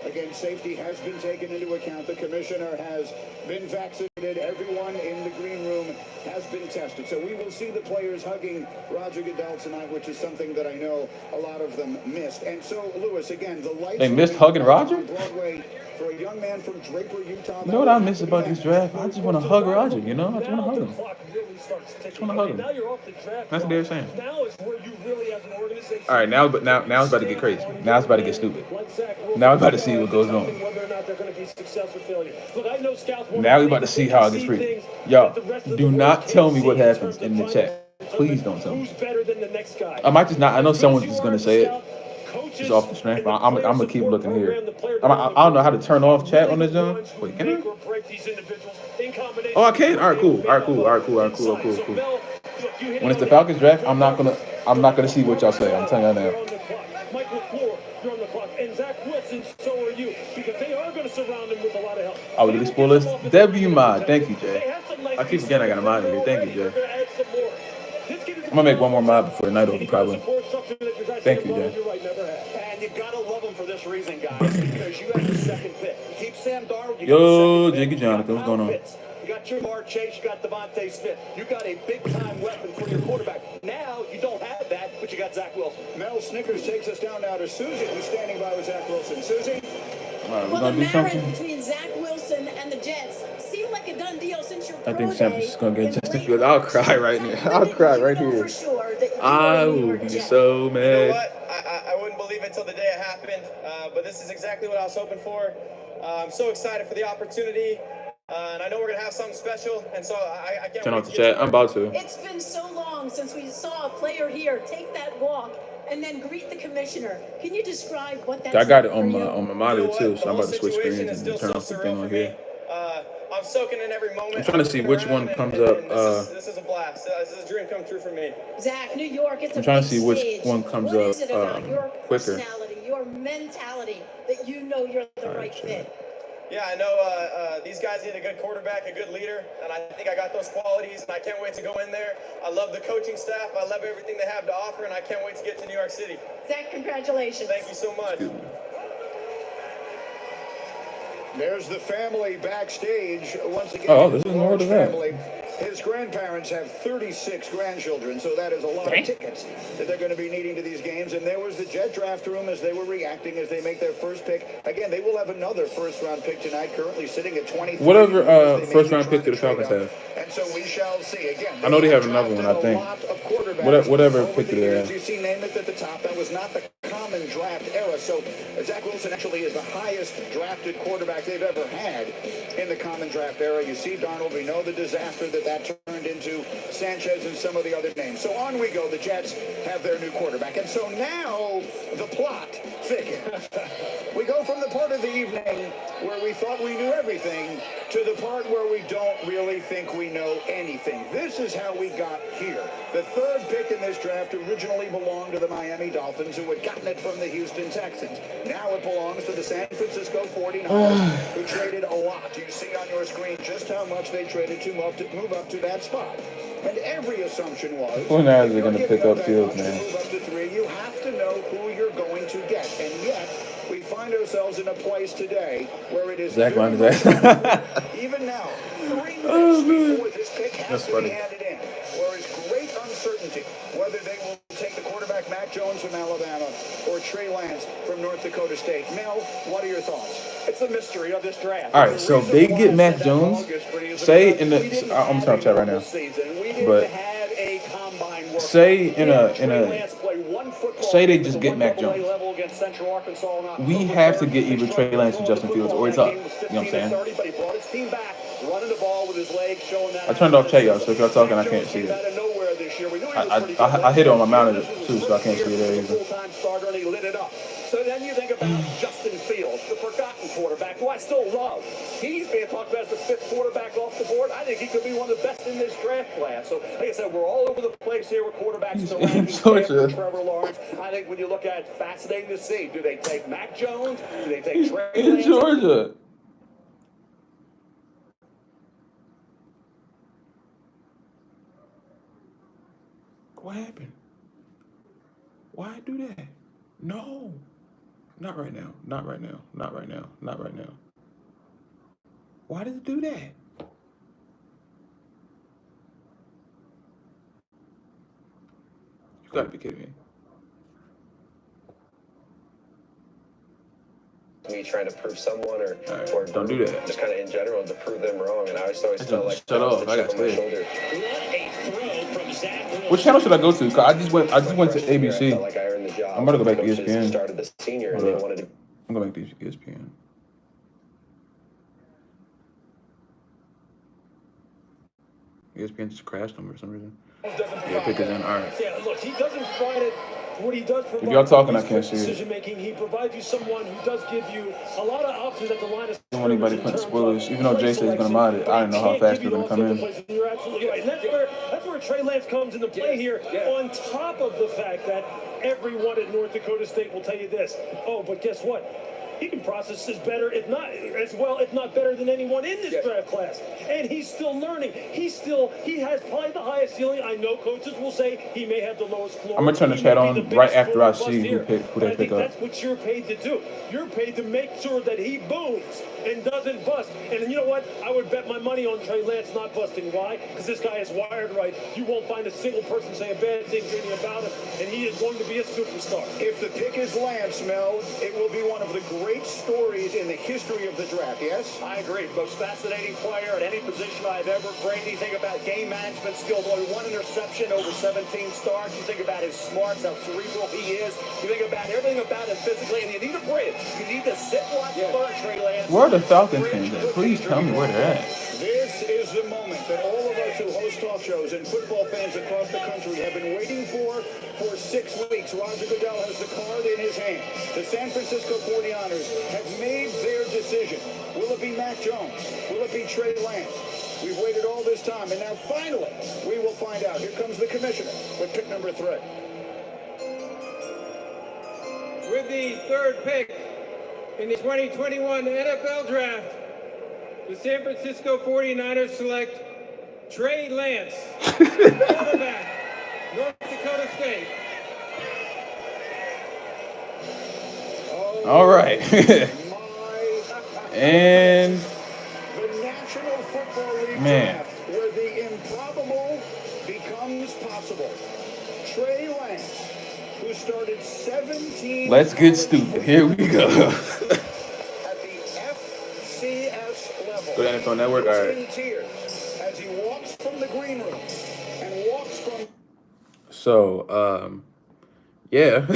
Again, safety has been taken into account. The commissioner has been vaccinated. Everyone in the green room has been tested. So we will see the players hugging Roger Goodell tonight, which is something that I know a lot of them missed. And so, Lewis, again, the lights... They missed hugging Roger? Broadway for a young man from Draper, Utah. You know what I miss about this draft? I just want to hug Roger, you know? I just want to hug him. I just want to hug him. That's what they're saying. All right, now it's about to get crazy. Now it's about to get stupid. Now we're about to see what goes on. Now we're about to see how it gets free. Y'all, do not tell me what happens in the chat. Please don't tell me. I might just not. I know someone's just going to say it. Just off the strength. I'm going to keep looking here. I don't know how to turn off chat on this, John. Wait, can I? Oh, I can? All right, cool. Cool. When it's the Falcons draft, I'm not gonna see what y'all say. I'm telling y'all now. I would at least pull this. W mod. Thank you, Jay. I keep forgetting I got a mod here. Thank you, Jay. I'm gonna make one more mod before the night over, probably. Thank you, Jay. And you gotta love him for this reason, guys, because you have the second pick. You keep Sam Darnold. Yo, Jiggy Jonathan, what's going on? You got Jamar Chase, you got Devontae Smith. You got a big-time weapon for your quarterback. Now, you don't have that, but you got Zach Wilson. Mel Snickers takes us down now to Susie, who's standing by with Zach Wilson. Susie? All right, we're Well, going the to do something. marriage between Zach Wilson and the Jets seemed like a done deal since your I think San Francisco's going to get Justin Fields. I'll cry right now. I'll cry right here. I will be so mad. You know what? I wouldn't believe it till the day it happened, but this is exactly what I was hoping for. I'm so excited for the opportunity. And I know we're going to have something special, and so I can't turn wait off the to chat. I'm about to. It's been so long since we saw a player here take that walk and then greet the commissioner. Can you describe what that's I got it like on for my you? on my monitor too, so I'm about to switch screens and then turn off the thing on here. I'm soaking in every moment. I'm trying to see which one comes up. This is a blast. This is a dream come true for me. Zach, New York, it's I'm a trying to big see which stage. one comes What up is it about your quicker. personality, your mentality, that you know you're the right fit? Yeah, I know these guys need a good quarterback, a good leader, and I think I got those qualities, and I can't wait to go in there. I love the coaching staff. I love everything they have to offer, and I can't wait to get to New York City. Zach, congratulations. Thank you so much. There's the family backstage once again. Oh, this is more to that. Family. His grandparents have 36 grandchildren, so that is a lot of tickets that they're going to be needing to these games. And there was the Jet draft room as they were reacting as they make their first pick. Again, they will have another first-round pick tonight, currently sitting at 23. Whatever first-round pick do the Falcons have? And so we shall see. Again, I know they have another one, I think. Whatever pick do they have? You see Namath at the top. That was not the common draft era. So Zach Wilson actually is the highest drafted quarterback they've ever had in the common draft era. You see Darnold. We know the disaster that turned into Sanchez and some of the other names. So on we go. The Jets have their new quarterback. And so now the plot thickens. We go from the part of the evening where we thought we knew everything to the part where we don't really think we know anything. This is how we got here. The third pick in this draft originally belonged to the Miami Dolphins, who had gotten it from the Houston Texans. Now it belongs to the San Francisco 49ers, who traded a lot. You see on your screen just how much they traded to move up to that spot. And every assumption was, 49ers are going to pick up Fields, man. move up to 3, you have to know who you're going to get. And yet, we find ourselves in a place today where it is Zach very Wilson. even now, 3 minutes before this pick has to funny. be handed in, where is great uncertainty whether they will take the quarterback Mac Jones from Alabama or Trey Lance from North Dakota State. Mel, what are your thoughts? It's the mystery of this draft. All right, so they get Mac Jones. Say in the I'm sorry, chat right now, but say in a say they just get Mac Jones. We have to get either Trey Lance or Justin Fields, or it's up. You know what I'm saying? I turned off chat, y'all, so if y'all talking, I can't see it. I hit it on my monitor too, so I can't see it there either. So then you think about Justin Fields, the forgotten quarterback, who I still love. He's being talked about as the 5th quarterback off the board. I think he could be one of the best in this draft class. So, like I said, we're all over the place here with quarterbacks in the rankings. Trevor Lawrence. I think when you look at it, it's fascinating to see. Do they take Mac Jones? Do they take Trey Lance? In Georgia. What happened? Why do that? No. Not right now. Not right now. Not right now. Not right now. Why did it do that? You gotta be kidding me. Me trying to prove someone or don't do that. just kind of in general to prove them wrong, and I always felt like Shut off. I got my scared. shoulder. Which channel should I go to? 'Cause I just went to ABC. Like I earned the job. I'm gonna go back to Coaches ESPN. Started the senior, and they wanted to. I'm going back to ESPN. ESPN just crashed on me for some reason. Yeah, pick is in. All right. Yeah, look, he doesn't find it. What he does provide If y'all talking, I can't see it. decision making. He provides you someone who does give you a lot of options at the line of. I don't want anybody putting spoilers. Even though Jay said he's going to mod it, I didn't know how fast they're going to come in. You're absolutely right. And that's where Trey Lance comes into play here. On top of the fact that everyone at North Dakota State will tell you this. Oh, but guess what? He can process this better, if not better than anyone in this draft class. And he's still learning. He has probably the highest ceiling. I know coaches will say he may have the lowest floor. I'm going to turn the chat on right after I see who they pick up. That's what you're paid to do. You're paid to make sure that he booms and doesn't bust. And you know what? I would bet my money on Trey Lance not busting. Why? Because this guy is wired right. You won't find a single person say a bad thing about him. And he is going to be a superstar. If the pick is Lance, Mel, it will be one of the great stories in the history of the draft, yes? I agree. Most fascinating player at any position I've ever played. You think about game management skills, only one interception over 17 starts. You think about his smarts, how cerebral he is. You think about everything about him physically, and you need a bridge. You need to sit, watch, learn, Trey Lance. Where are the Falcons fans at? Please tell me where they're at. This is the moment that all of us who host talk shows and football fans across the country have been waiting for 6 weeks. Roger Goodell has the card in his hand. The San Francisco 49ers have made their decision. Will it be Mac Jones? Will it be Trey Lance? We've waited all this time, and now finally we will find out. Here comes the commissioner with pick number 3. With the third pick in the 2021 NFL Draft, the San Francisco 49ers select Trey Lance, quarterback, North Dakota State. All right. And the National Football League draft, where the improbable becomes possible. Trey Lance, who started 17. Let's get stupid. Here we go. At the FCS level. Go to NFL Network. All right. In tears as he walks from the green room and walks from. So, yeah.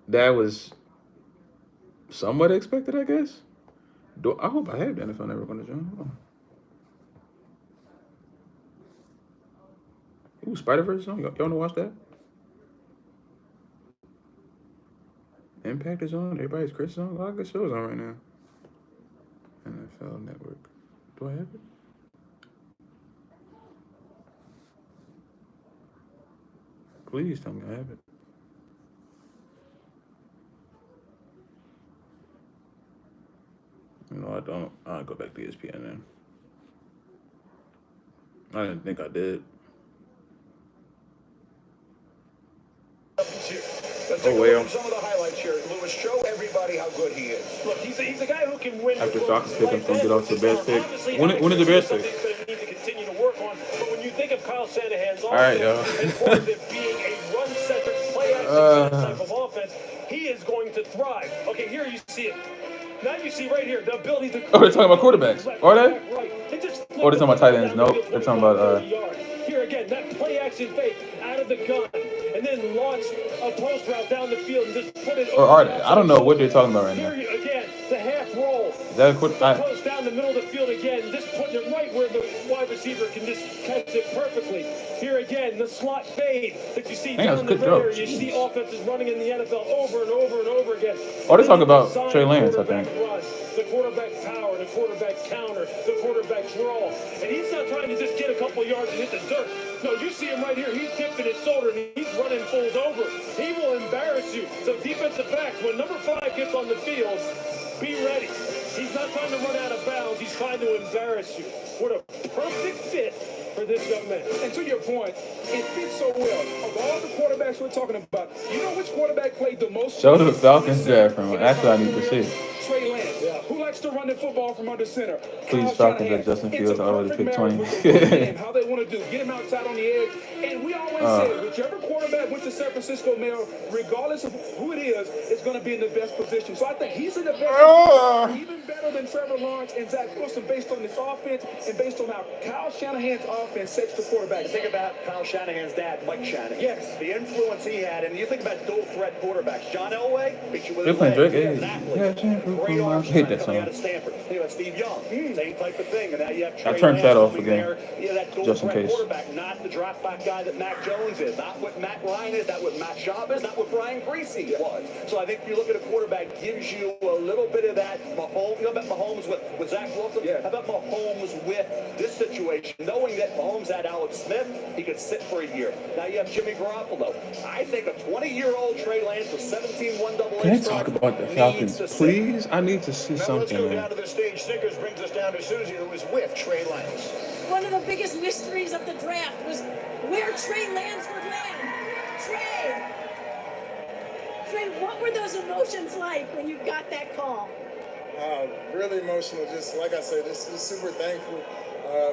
That was somewhat expected, I guess. I hope I have the NFL Network on the joint. Hold on. Ooh, Spider-Verse song. Y'all wanna watch that? Impact is on. Everybody's Chris on. A lot of good shows on right now. NFL Network. Do I have it? Please tell me I have it. No, I don't. I'll go back to ESPN then. I didn't think I did. Oh, well. Some of the highlights here. Lewis, show everybody how good he is. Look, he's a guy who can win. After Falcons pick, I'm going to get off to the Bears pick. When is the Bears pick? Need to continue to work on. But when you think of Kyle Shanahan's all right, y'all. and part of it being a run-centered, play-action type of offense, he is going to thrive. Okay, here you see it. Now you see right here the ability to. Oh, they're talking about quarterbacks. Are they? Or they're talking about tight ends? Nope. They're talking about. Here again, that play-action fake out of the gun, and then launch a post route down the field and just put it. Or are they? I don't know what they're talking about right now. Here again, the half roll. Is that a quick? Post down the middle of the field again, just putting it right where the wide receiver can just catch it perfectly. Here again, the slot fade that you see down the middle. You see offenses running in the NFL over and over and over again. Oh, they're talking about Trey Lance, I think. The quarterback power, the quarterback counter, the quarterback draw. And he's not trying to just get a couple yards and hit the dirt. No, you see him right here. He's tipping his shoulder and he's running fulls over. He will embarrass you. So defensive backs, when number 5 gets on the field, be ready. He's not trying to run out of bounds. He's trying to embarrass you. What a perfect fit for this young man. And to your point, it fits so well. Of all the quarterbacks we're talking about, you know which quarterback played the most? Show the Falcons draft from. Actually, I need to see it. Trey Lance, who likes to run the football from under center. Please, Falcons at Justin Fields already picked 20. How they want to do, get him outside on the edge. And we always say, whichever quarterback went to San Francisco, Mel, regardless of who it is going to be in the best position. So I think he's in the best position, even better than Trevor Lawrence and Zach Wilson based on this offense and based on how Kyle Shanahan's offense sets the quarterback. Think about Kyle Shanahan's dad, Mike Shanahan. Yes. The influence he had, and you think about dual threat quarterbacks. John Elway, beat you with They're his playing Drake. legs. Great arm strength coming out of Stanford. Think about Steve Young, same type of thing. And now you have Trey I turned Lance that off coming again, there. Yeah, that dual just in threat case. quarterback, not the drop back guy that Mac Jones is, not what Matt Ryan is, not what Matt Schaub is, not what Brian Greasy was. So I think if you look at a quarterback, gives you a little bit of that. Mahomes, you know about Mahomes with Zach Wilson? Yeah. How about Mahomes with this situation, knowing that Mahomes had Alex Smith, he could sit for a year. Now you have Jimmy Garoppolo. I think a 20-year-old Trey Lance with 17 1AA Can I talk about the Falcons, please? I need to see Now let's something, go man. down to the stage. Snickers brings us down to Susie, who was with Trey Lance. One of the biggest mysteries of the draft was where Trey Lance would land. Trey, what were those emotions like when you got that call? Really emotional. Just like I said, just super thankful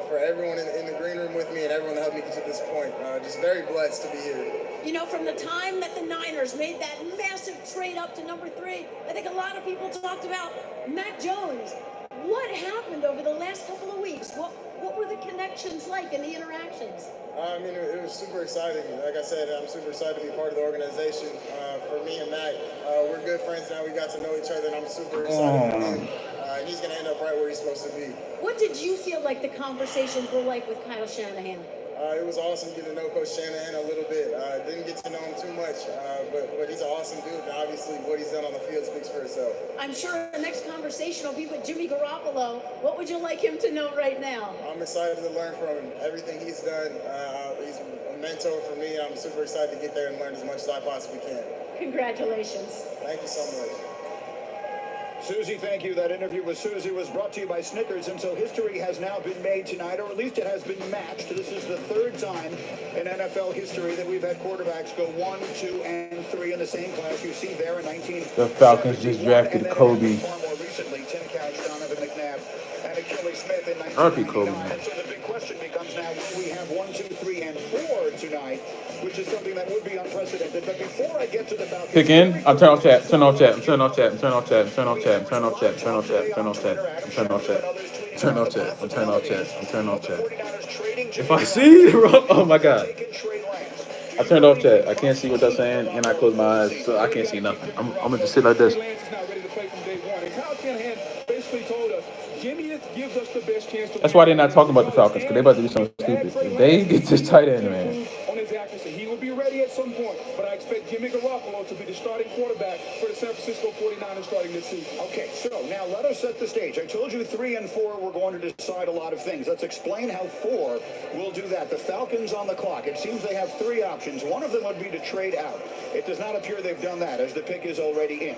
for everyone in the green room with me and everyone that helped me get to this point. Just very blessed to be here. You know, from the time that the Niners made that massive trade up to number 3, I think a lot of people talked about Mac Jones. What happened over the last couple of weeks? What were the connections like and the interactions? I mean, it was super exciting. Like I said, I'm super excited to be part of the organization. For me and Mac, we're good friends now. We got to know each other, and I'm super excited for him. And he's going to end up right where he's supposed to be. What did you feel like the conversations were like with Kyle Shanahan? It was awesome getting to know Coach Shanahan a little bit. Didn't get to know him too much, but he's an awesome dude. And obviously, what he's done on the field speaks for itself. I'm sure the next conversation will be with Jimmy Garoppolo. What would you like him to know right now? I'm excited to learn from him. Everything he's done, he's a mentor for me. I'm super excited to get there and learn as much as I possibly can. Congratulations. Thank you so much. Susie, thank you. That interview with Susie was brought to you by Snickers, and so history has now been made tonight, or at least it has been matched. This is the third time in NFL history that we've had quarterbacks go 1, 2, and 3 in the same class. You see there in 19. The Falcons just drafted Kobe. Far more recently, Tim Couch, Donovan McNabb, and Achilles Smith in R.P. Kobe, 1999. man. And so the big question becomes now: will we have 1, 2, 3, and 4 tonight, which is something that would be unprecedented. But before I get to the Falcons, Pick in. I'm turn off chat. Turn off chat. Turn off chat. Turn off chat. Turn off chat. Turn off chat. Turn off chat. Turn off chat. Turn off chat. Turn off chat. I'm turn off chat. I'm turn off chat. If I see, oh my God. I turned off chat. I can't see what they're saying, and I close my eyes, so I can't see nothing. I'm gonna just sit like this. Lance is not ready to play from day one. And Kyle Shanahan basically told us, Jimmy gives us the best chance to That's why they're not talking about the Falcons, because they about to do something stupid. If they get this tight end, man. on his accuracy. He will be ready at some point, but I expect Jimmy Garoppolo to be the starting quarterback for the San Francisco 49ers starting this season. Okay, so now let us set the stage. I told you 3 and 4 were going to decide a lot of things. Let's explain how 4 will do that. The Falcons on the clock. It seems they have 3 options. One of them would be to trade out. It does not appear they've done that, as the pick is already in.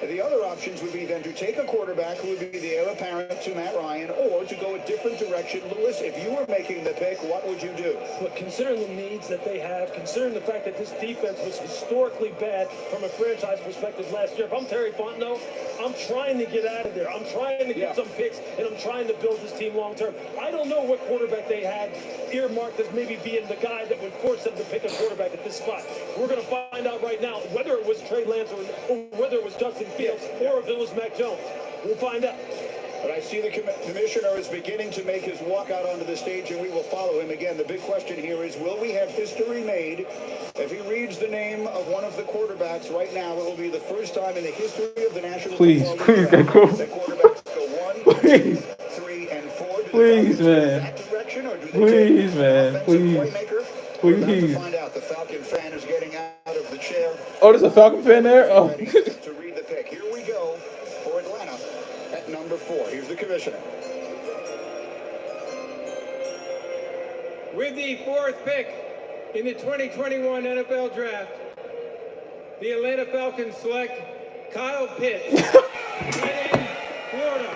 The other options would be then to take a quarterback who would be the heir apparent to Matt Ryan, or to go a different direction. Lewis, if you were making the pick, what would you do? But considering the needs that they have, considering the fact that this defense was historically bad from a franchise perspective last year, if I'm Terry Fontenot, I'm trying to get out of there. I'm trying to get some picks, and I'm trying to build this team long term. I don't know what quarterback they had earmarked as maybe being the guy that would force them to pick a quarterback at this spot. We're going to find out right now whether it was Trey Lance or whether it was Justin Fields or if it was Mac Jones. We'll find out. But I see the commissioner is beginning to make his walk out onto the stage, and we will follow him again. The big question here is, will we have history made? If he reads the name of one of the quarterbacks right now, it will be the first time in the history of the National Football League get cool. that quarterbacks go 1, 2, 3, and 4. Please, man. That direction, or do they Please, take man. offensive Please. playmaker? We're about to Please. find out. The Falcon fan is getting out of the chair. Oh, there's a Falcon fan there? Oh. To read the pick. Here we go for Atlanta at number 4. Here's the commissioner. With the 4th pick in the 2021 NFL Draft, the Atlanta Falcons select Kyle Pitts, in Florida.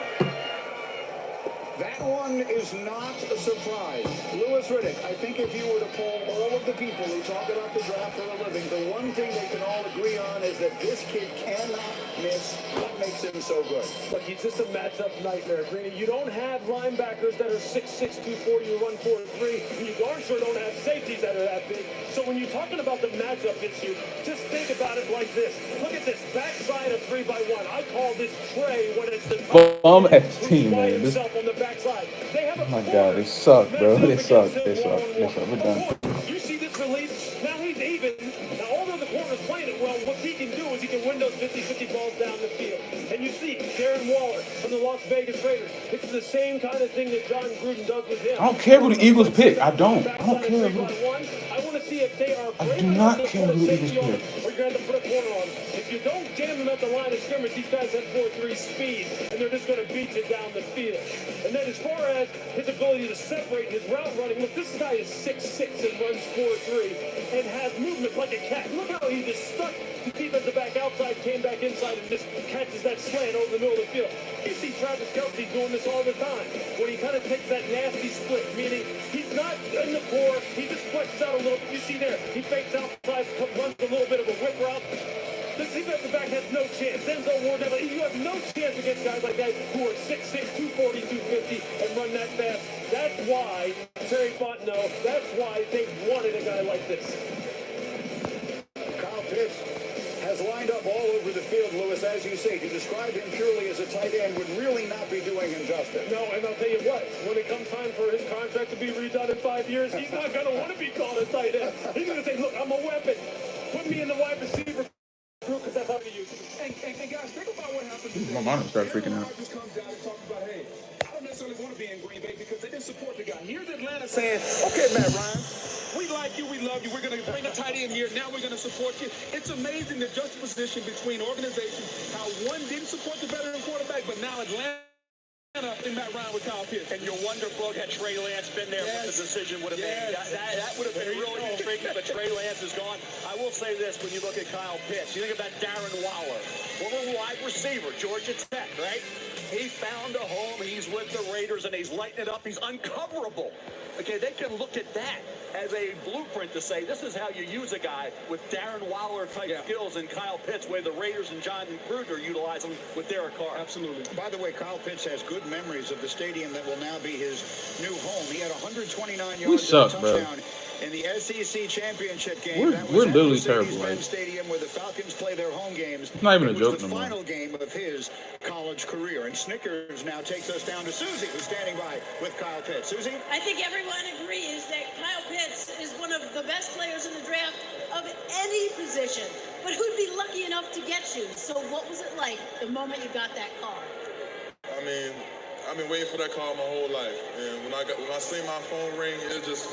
That one one is not a surprise. Louis Riddick, I think if you were to poll all of the people who talk about the draft for a living, the one thing they can all agree on is that this kid cannot miss what makes him so good. Look, he's just a matchup nightmare, Greeny. You don't have linebackers that are 6'6", 240, who run 4.3, and you darn sure don't have safeties that are that big. So when you're talking about the matchup issue, just think about it like this. Look at this backside of 3x1. I call this Trey when it's the Bum ass team, man. This, himself on the backside. They have oh my God, they suck, bro. They suck. They suck. They suck. We're done. You see this release? Now he's even. Now, although the corner's playing it well, what he can do is he can win those 50-50 balls down the field. And you see Darren Waller from the Las Vegas Raiders. It's the same kind of thing that John Gruden does with him. I don't care who the Eagles pick. I don't care who. I want to see if they are. I do not care who the Eagles pick. Or you're going to have to put a corner on. If you don't jam them at the line of scrimmage, these guys have 4.3 speed, and they're just going to beat you down the field. And then as far as his ability to separate his route running, look, this guy is 6'6" and runs 4.3 and has movement like a cat. Look how he just stuck the defensive back outside, came back inside, and just catches that slant over the middle of the field. You see Travis Kelce doing this all the time, where he kind of takes that nasty split, meaning he's not in the core, he just flexes out a little. You see there, he fakes outside, runs a little bit of a whip route. This defensive back has no chance. Denzel Ward, you have no chance against guys like that who are 6'6", 240, 250, and run that fast. That's why Terry Fontenot, that's why they wanted a guy like this. Kyle Pitts has lined up all over the field, Louis, as you say. To describe him purely as a tight end would really not be doing him justice. No, and I'll tell you what, when it comes time for his contract to be redone in 5 years, he's not going to want to be called a tight end. He's going to say, look, I'm a weapon. Put me in the wide receiver. Because that's how we use it. And guys, think about what happened. My mom started freaking out. Just comes out and talks about, hey, I don't necessarily want to be in Green Bay because they didn't support the guy. Here's Atlanta saying, okay, Matt Ryan, we like you, we love you, we're going to bring a tight end here, now we're going to support you. It's amazing the juxtaposition between organizations, how one didn't support the veteran quarterback, but now Atlanta in Matt Ryan with Kyle Pitts. And your wonder bug had Trey Lance been there, what the decision would have been. That would have been really intriguing, but Trey Lance is gone. I will say this, when you look at Kyle Pitts, you think about Darren Waller, former wide receiver, Georgia Tech, right? He found a home, he's with the Raiders, and he's lighting it up. He's uncoverable. Okay, they can look at that as a blueprint to say this is how you use a guy with Darren Waller type skills and Kyle Pitts, where the Raiders and John Gruden utilize him with Derek Carr. Absolutely. By the way, Kyle Pitts has good memories of the stadium that will now be his new home. He had 129 yards and a touchdown in the SEC championship game. We're literally terrible. Benz Stadium, where the Falcons play their home games. It's not even a joke no more. The final game of his college career. And Snickers now takes us down to Susie, who's standing by with Kyle Pitts. Susie? I think everyone agrees that Kyle Pitts is one of the best players in the draft of any position. But who'd be lucky enough to get you? So what was it like the moment you got that call? I mean, I've been waiting for that call my whole life. And when I seen my phone ring, it just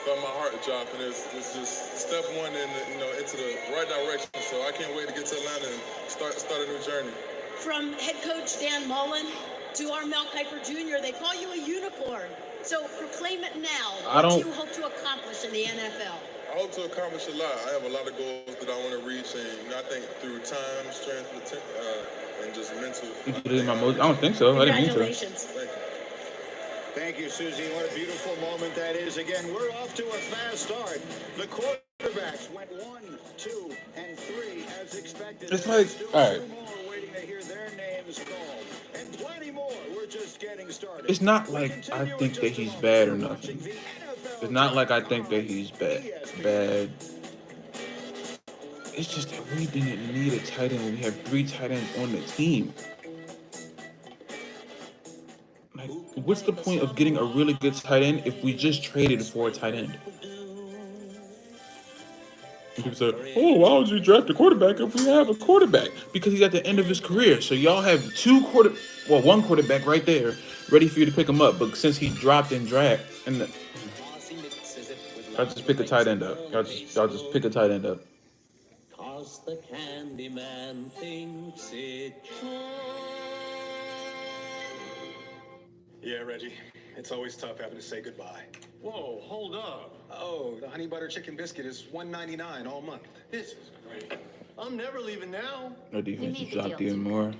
felt my heart drop, and it's just step one into the right direction. So I can't wait to get to Atlanta and start a new journey. From head coach Dan Mullen to our Mel Kiper Jr., they call you a unicorn. So proclaim it now. What do you hope to accomplish in the NFL? I hope to accomplish a lot. I have a lot of goals that I want to reach, and I think through time, strength, and just mental. I don't think so. I didn't mean to. Congratulations. Thank you, Susie. What a beautiful moment that is. Again, we're off to a fast start. The quarterbacks went 1, 2, and 3 as expected. It's like, all right. More waiting to hear their names called. And plenty more. We're just getting started. It's not like I think that he's bad or nothing. It's not like I think that he's bad. It's just that we didn't need a tight end when we have 3 tight ends on the team. Like, what's the point of getting a really good tight end if we just traded for a tight end? And people say, oh, why would you draft a quarterback if we have a quarterback? Because he's at the end of his career. So y'all have one quarterback right there ready for you to pick him up. But since he dropped in draft, and I'll just pick a tight end up. Y'all just pick a tight end up. Cause the Candyman thinks it Yeah, Reggie. It's always tough having to say goodbye. Whoa, hold up. Oh, the honey butter chicken biscuit is $1.99 all month. This is great. I'm never leaving now. No defense is dropped even more.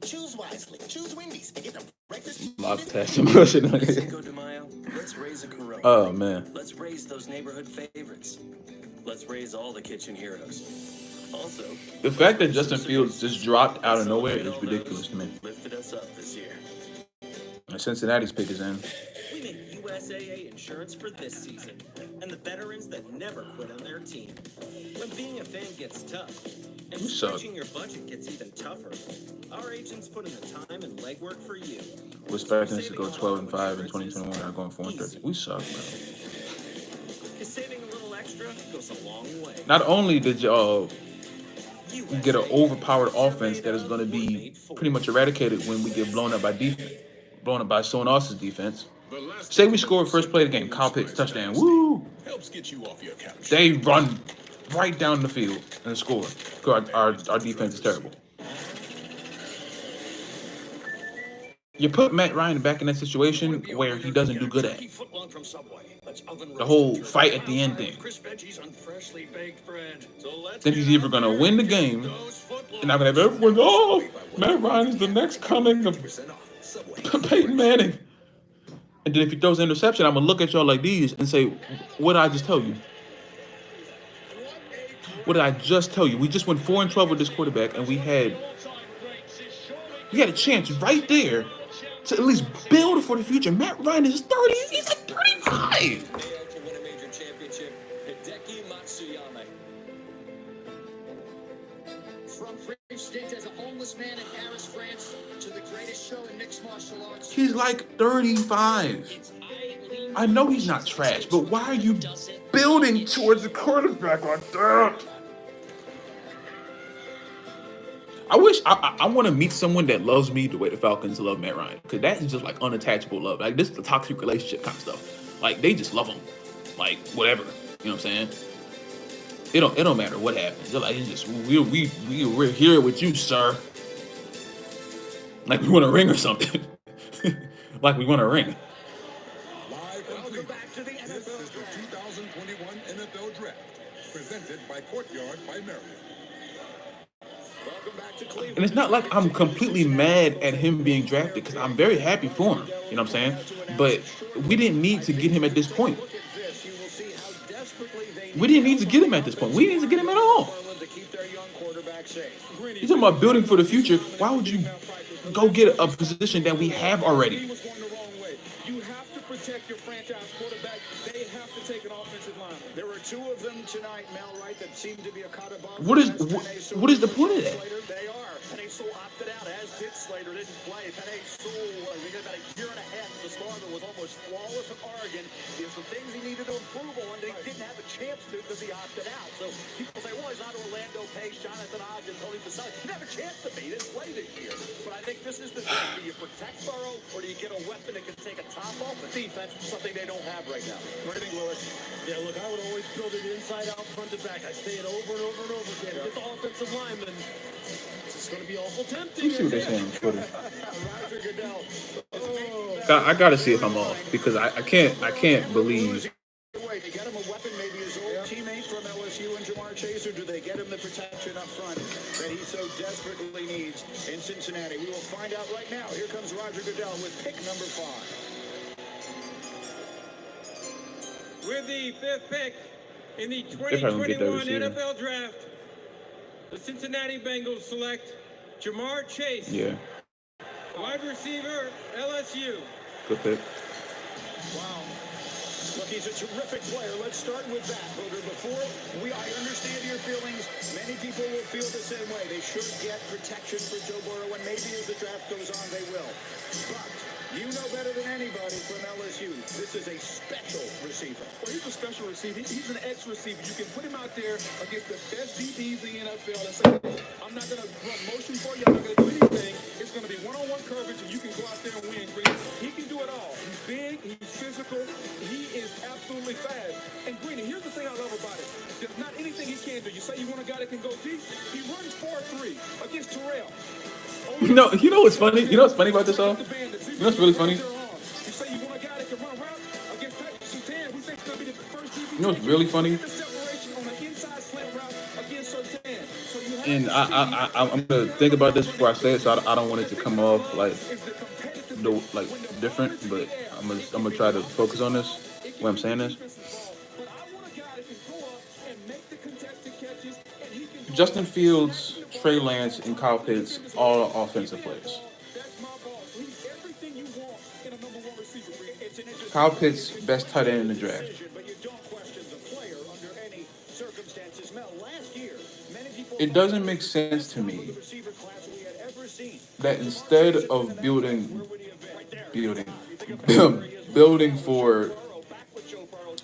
Choose wisely. Choose Wendy's and get the breakfast. Lob test emotion. Cinco de Mayo, let's raise a Corona. Oh man. Let's raise those neighborhood favorites. Let's raise all the kitchen heroes. Also, The fact that Justin Fields just dropped out of nowhere is ridiculous to me. lifted us up this year. And Cincinnati's pick is in. We make USAA insurance for this season and the veterans that never quit on their team. When being a fan gets tough and You suck. stretching your budget gets even tougher, our agents put in the time and legwork for you. We're expecting us to go 12-5 in 2021. We're going 4-13. We suck, man. Because saving a little extra goes a long way. Not only did y'all get an overpowered offense that is going to be pretty much eradicated when we get blown up by defense, blown up by someone else's defense. Say we score first play of the game, Kyle Pitts, touchdown, woo! Helps get you off your couch. They run right down the field and score. Our defense is terrible. You put Matt Ryan back in that situation where he doesn't do good at it. The whole fight at the end thing. Then he's either going to win the game, and I'm going to have everyone go, oh, Matt Ryan is the next coming of Peyton Manning. And then if he throws an interception, I'm going to look at y'all like these and say, what did I just tell you? What did I just tell you? We just went 4-12 with this quarterback, and we had a chance right there to at least build for the future. Matt Ryan is 30. He's like 35. From brief stint as a homeless man in Paris, France, to the greatest show in mixed martial arts. He's like 35. I know he's not trash, but why are you building towards the quarterback like that? I wish I want to meet someone that loves me the way the Falcons love Matt Ryan, because that is just like unattachable love. Like this is the toxic relationship kind of stuff. Like they just love him, like whatever. You know what I'm saying? It don't matter what happens. They're like, it's just we're here with you, sir. Like we want a ring or something. Like we want a ring. Welcome back to the NFL. This is the 2021 NFL Draft, presented by Courtyard by Marriott. And it's not like I'm completely mad at him being drafted, because I'm very happy for him. You know what I'm saying? But we didn't need to get him at this point. We didn't need to get him at this point. We didn't need to get him at all. You're talking about building for the future. Why would you go get a position that we have already? You have to protect your franchise quarterback. They have to take an offensive lineman. There were two of them tonight, Mel, right, that seemed to be a cut above. What is the point of that? They are. Penei Sewell opted out, as did Slater, didn't play. Penei Sewell, I think about a year and a half as a starter, was almost flawless at Oregon. There's some things he needed to improve on. They didn't have a chance to because he opted out. So people say, well, he's not Orlando Pace, Jonathan Ogden, Tony Vasselli. He didn't have a chance to be. He didn't play this year. But I think this is the thing. Do you protect Burrow, or do you get a weapon that can take a top off the defense, something they don't have right now? What do you think, Lewis? Yeah, look, I would always build it inside out, front to back. I say it over and over and over again. Get the offensive lineman. It's going to be awful tempting. Let me see what they're saying on Twitter. I gotta see if I'm off, because I can't believe. They get him a weapon, maybe his old teammate from LSU and Jamar Chase, or do they get him the protection up front that he so desperately needs in Cincinnati? We will find out right now. Here comes Roger Goodell with pick number 5. With the 5th pick in the They're probably gonna get that 2021 receiver. NFL Draft, the Cincinnati Bengals select Jamar Chase, Yeah, wide receiver, LSU. good pick. Wow. Look, he's a terrific player. Let's start with that, Booger. I understand your feelings. Many people will feel the same way. They should get protection for Joe Burrow, and maybe as the draft goes on, they will. But you know better than anybody from LSU, this is a special receiver. Well, he's a special receiver. He's an X receiver. You can put him out there against the best DBs in the NFL and say, I'm not going to run motion for you. I'm not going to do anything. It's going to be one-on-one coverage, and you can go out there and win. He can do it all. He's big. He's physical. He is absolutely fast. And Greeny, here's the thing I love about it. There's not anything he can't do. You say you want a guy that can go deep. He runs 4-3 against Terrell. You know what's funny? You know what's funny about this all? You know what's really funny? You know what's really funny? And I'm gonna think about this before I say it, so I don't want it to come off like different, but I'm gonna try to focus on this. What I'm saying is, Justin Fields, Trey Lance, and Kyle Pitts all are offensive players. Kyle Pitts, best tight end in the draft. It doesn't make sense to me that instead of building for,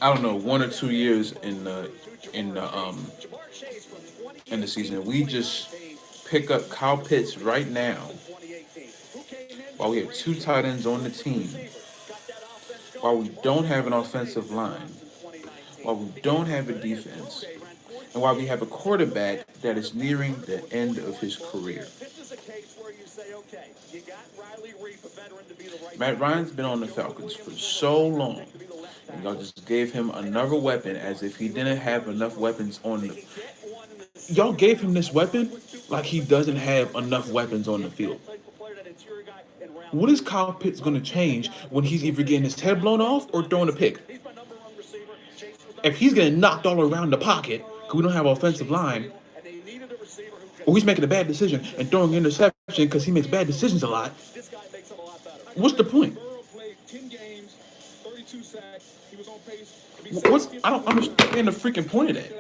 I don't know, 1 or 2 years in the season, we just pick up Kyle Pitts right now while we have 2 tight ends on the team, while we don't have an offensive line, while we don't have a defense, and while we have a quarterback that is nearing the end of his career. Matt Ryan's been on the Falcons for so long, and y'all just gave him another weapon as if he didn't have enough weapons on the... Y'all gave him this weapon like he doesn't have enough weapons on the field. What is Kyle Pitts going to change when he's either getting his head blown off or throwing a pick? If he's getting knocked all around the pocket because we don't have an offensive line, or he's making a bad decision and throwing an interception because he makes bad decisions a lot, what's the point? I don't understand the freaking point of that.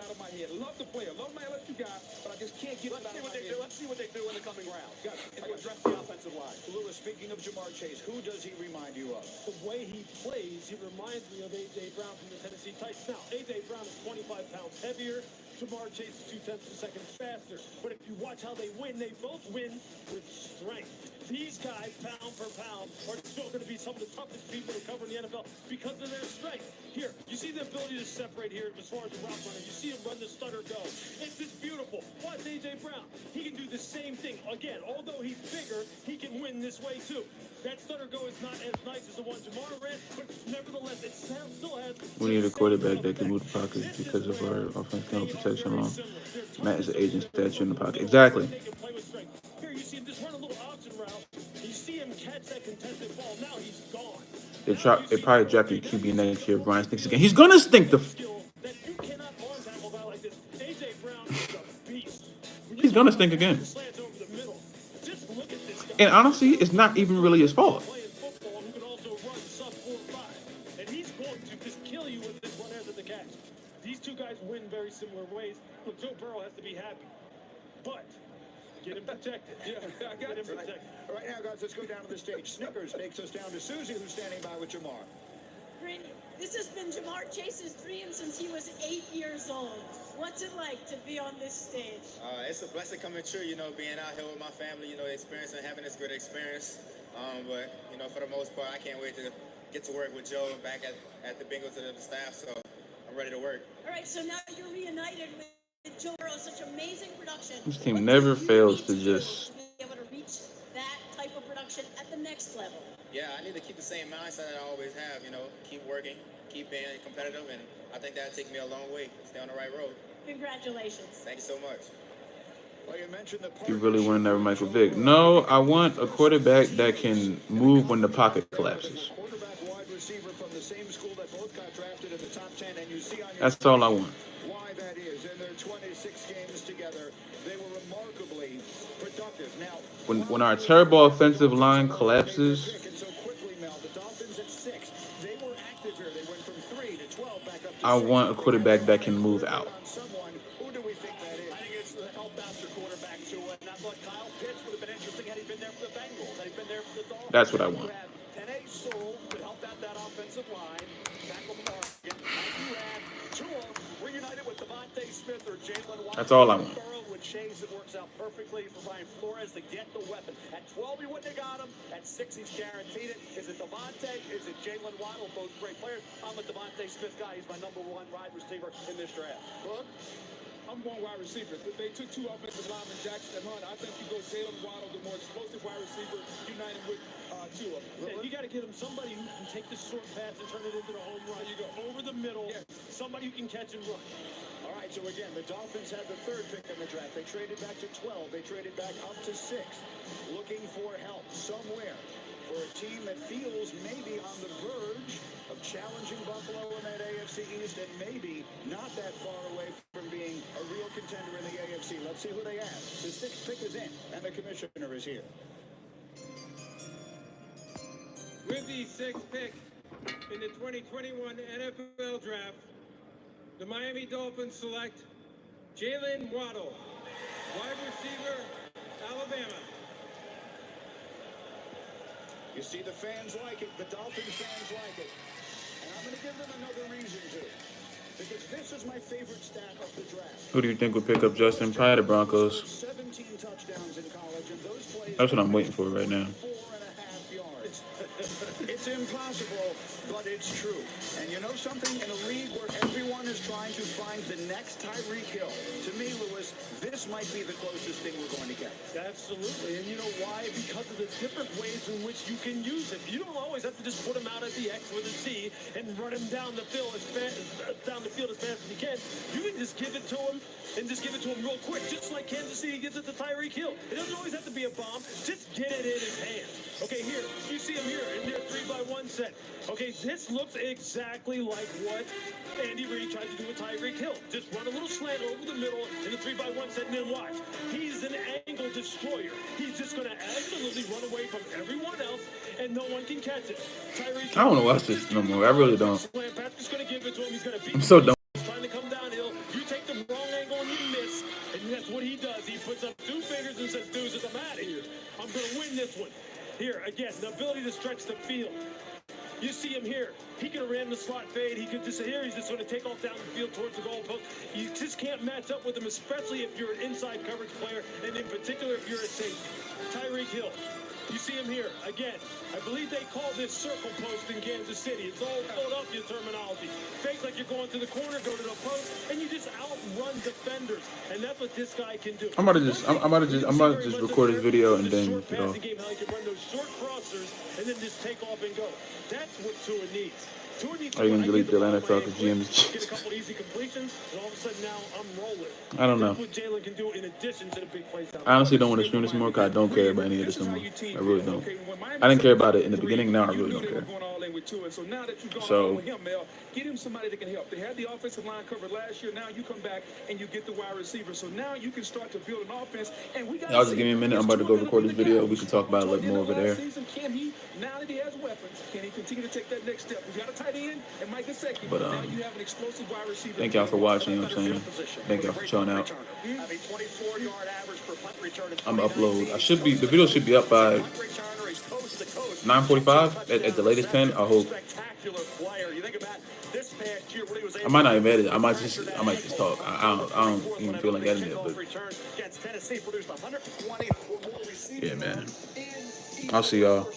Let's see what they do in the coming round. To address the offensive line. Lewis, speaking of Jamar Chase, who does he remind you of? The way he plays, he reminds me of A.J. Brown from the Tennessee Titans. Now, A.J. Brown is 25 pounds heavier. Jamar Chase is 0.2 seconds faster. But if you watch how they win, they both win with strength. These guys, pound for pound, are still going to be some of the toughest people to cover in the NFL because of their strength. Here, you see the ability to separate here as far as the route runner. You see him run the stutter go. It's just beautiful. Watch A.J. Brown. He can do the same thing. Again, although he's bigger, he can win this way too. That stutter go is not as nice as the one Jamar ran, but nevertheless, it still has... We need a quarterback that can move the pocket because of our offensive protection alone. Matt is an agent statue in the pocket. Exactly. Here, you see him just run a little option route. You see him catch that contested ball. Now he's gone. They probably drafted QB next year. Brian stinks again. He's gonna stink the... He's gonna stink again. And honestly, it's not even really his fault. And he's going to just kill you with this one after the catch. These two guys win very similar ways. Look, Joe Burrow has to be happy. But get him protected. Yeah, I got him protected. All right, now, guys, let's go down to the stage. Snickers takes us down to Susie, who's standing by with Jamar. Randy, this has been Jamar Chase's dream since he was 8 years old. What's it like to be on this stage? It's a blessing coming true, being out here with my family, experiencing, having this great experience. But, for the most part, I can't wait to get to work with Joe back at the Bengals and the staff, so I'm ready to work. All right, so now you're reunited with Joe Burrow, such amazing production. This team never fails to just... be able to reach that type of production at the next level. Yeah, I need to keep the same mindset that I always have, keep working, keep being competitive, and I think that'll take me a long way, stay on the right road. Congratulations. Thank you so much. Well, you mentioned the You really want another Michael Vick? No, I want a quarterback that can move when the pocket collapses. That's all I want. Why that is. In their 26 games together, they were remarkably productive. Now, When our terrible offensive line collapses, I want a quarterback that can move out. That's what I want. That's all I want. With Chase, it works out perfectly for Brian Flores to get the weapon. At 12, he wouldn't have got him. At 6, he's guaranteed it. Is it Devontae? Is it Jalen Waddle? Both great players. I'm a Devontae Smith guy. He's my #1 wide receiver in this draft. Well, I'm going wide receiver. They took 2 offensive linemen, Jackson and Hunt. I think you go Jalen Waddle, the more explosive wide receiver, united with Tua. Yeah, you got to get him somebody who can take the short pass and turn it into the home run. You go over the middle, somebody who can catch and run. all right, so again, the Dolphins had the 3rd pick in the draft. They traded back to 12. They traded back up to 6, looking for help somewhere for a team that feels maybe on the verge of challenging Buffalo in that AFC East and maybe not that far away from being a real contender in the AFC. Let's see who they have. The sixth pick is in, and the commissioner is here. With the sixth pick in the 2021 NFL Draft, the Miami Dolphins select Jalen Waddle, wide receiver, Alabama. You see, the fans like it. The Dolphins fans like it. And I'm going to give them another reason to. Because this is my favorite stat of the draft. Who do you think will pick up Justin? Probably the Broncos. 17 touchdowns in college, and those plays. That's what I'm waiting for right now. 4.5 yards. It's impossible, but it's true. And you know something? In a league where everyone is trying to find the next Tyreek Hill, to me, Lewis, this might be the closest thing we're going to get. Absolutely. And you know why? Because of the different ways in which you can use him. You don't always have to just put him out at the X or the Z and run him down the field as fast as you can. You can just give it to him and just give it to him real quick, just like Kansas City gives it to Tyreek Hill. It doesn't always have to be a bomb. Just get it in his hand. Okay, here. You see him here in their 3-by-1 set. Okay, this looks exactly like what Andy Reid tried to do with Tyreek Hill. Just run a little slant over the middle in the 3-by-1 set and then watch. He's an angle destroyer. He's just going to absolutely run away from everyone else and no one can catch it. Tyreek I don't want to watch this no more. I really don't. Patrick's going to give it to him. He's going to beat I'm so done. He's trying to come downhill. You take the wrong angle and you miss. And that's what he does. He puts up 2 fingers and says, dudes, I'm out of here. I'm going to win this one. Here, again, the ability to stretch the field. You see him here. He could have ran the slot fade. He could just here. He's just going to take off down the field towards the goalpost. You just can't match up with him, especially if you're an inside coverage player, and in particular if you're a safety. Tyreek Hill. You see him here. Again, I believe they call this circle post in Kansas City. It's all Philadelphia terminology. Fake like you're going to the corner, go to the post, and you just outrun defenders. And that's what this guy can do. I'm about to just record this video and then get off. Game, how he can run those short crossers and then just take off and go. That's what Tua needs. Are you going to delete the Atlanta Falcons GMs? Get a couple easy completions, and all of a sudden now I'm rolling. I don't know. That's what Jalen can do in addition to the big plays. I honestly don't want to stream this more because I don't care about any of this anymore. I really don't. I didn't care about it in the beginning. Now I really don't care. So now that you've gone So with him, Mel, get him somebody that can help. They had the offensive line covered last year. Now you come back and you get the wide receiver. So now you can start to build an offense. And we got. Y'all just give me a minute. I'm about to go record this video. We can talk about it a little more over there. Can he, now that he has weapons, can he continue to take that next step? We've got a tight end and Mike Gesicki. But now you have an explosive wide receiver. thank y'all for watching. You know what I'm saying? Thank y'all for chilling out. I'm gonna upload. The video should be up by 9:45 at the latest 10. I hope. I might not even edit it. I might just talk. I don't even feel like editing it, but yeah, man. I'll see y'all.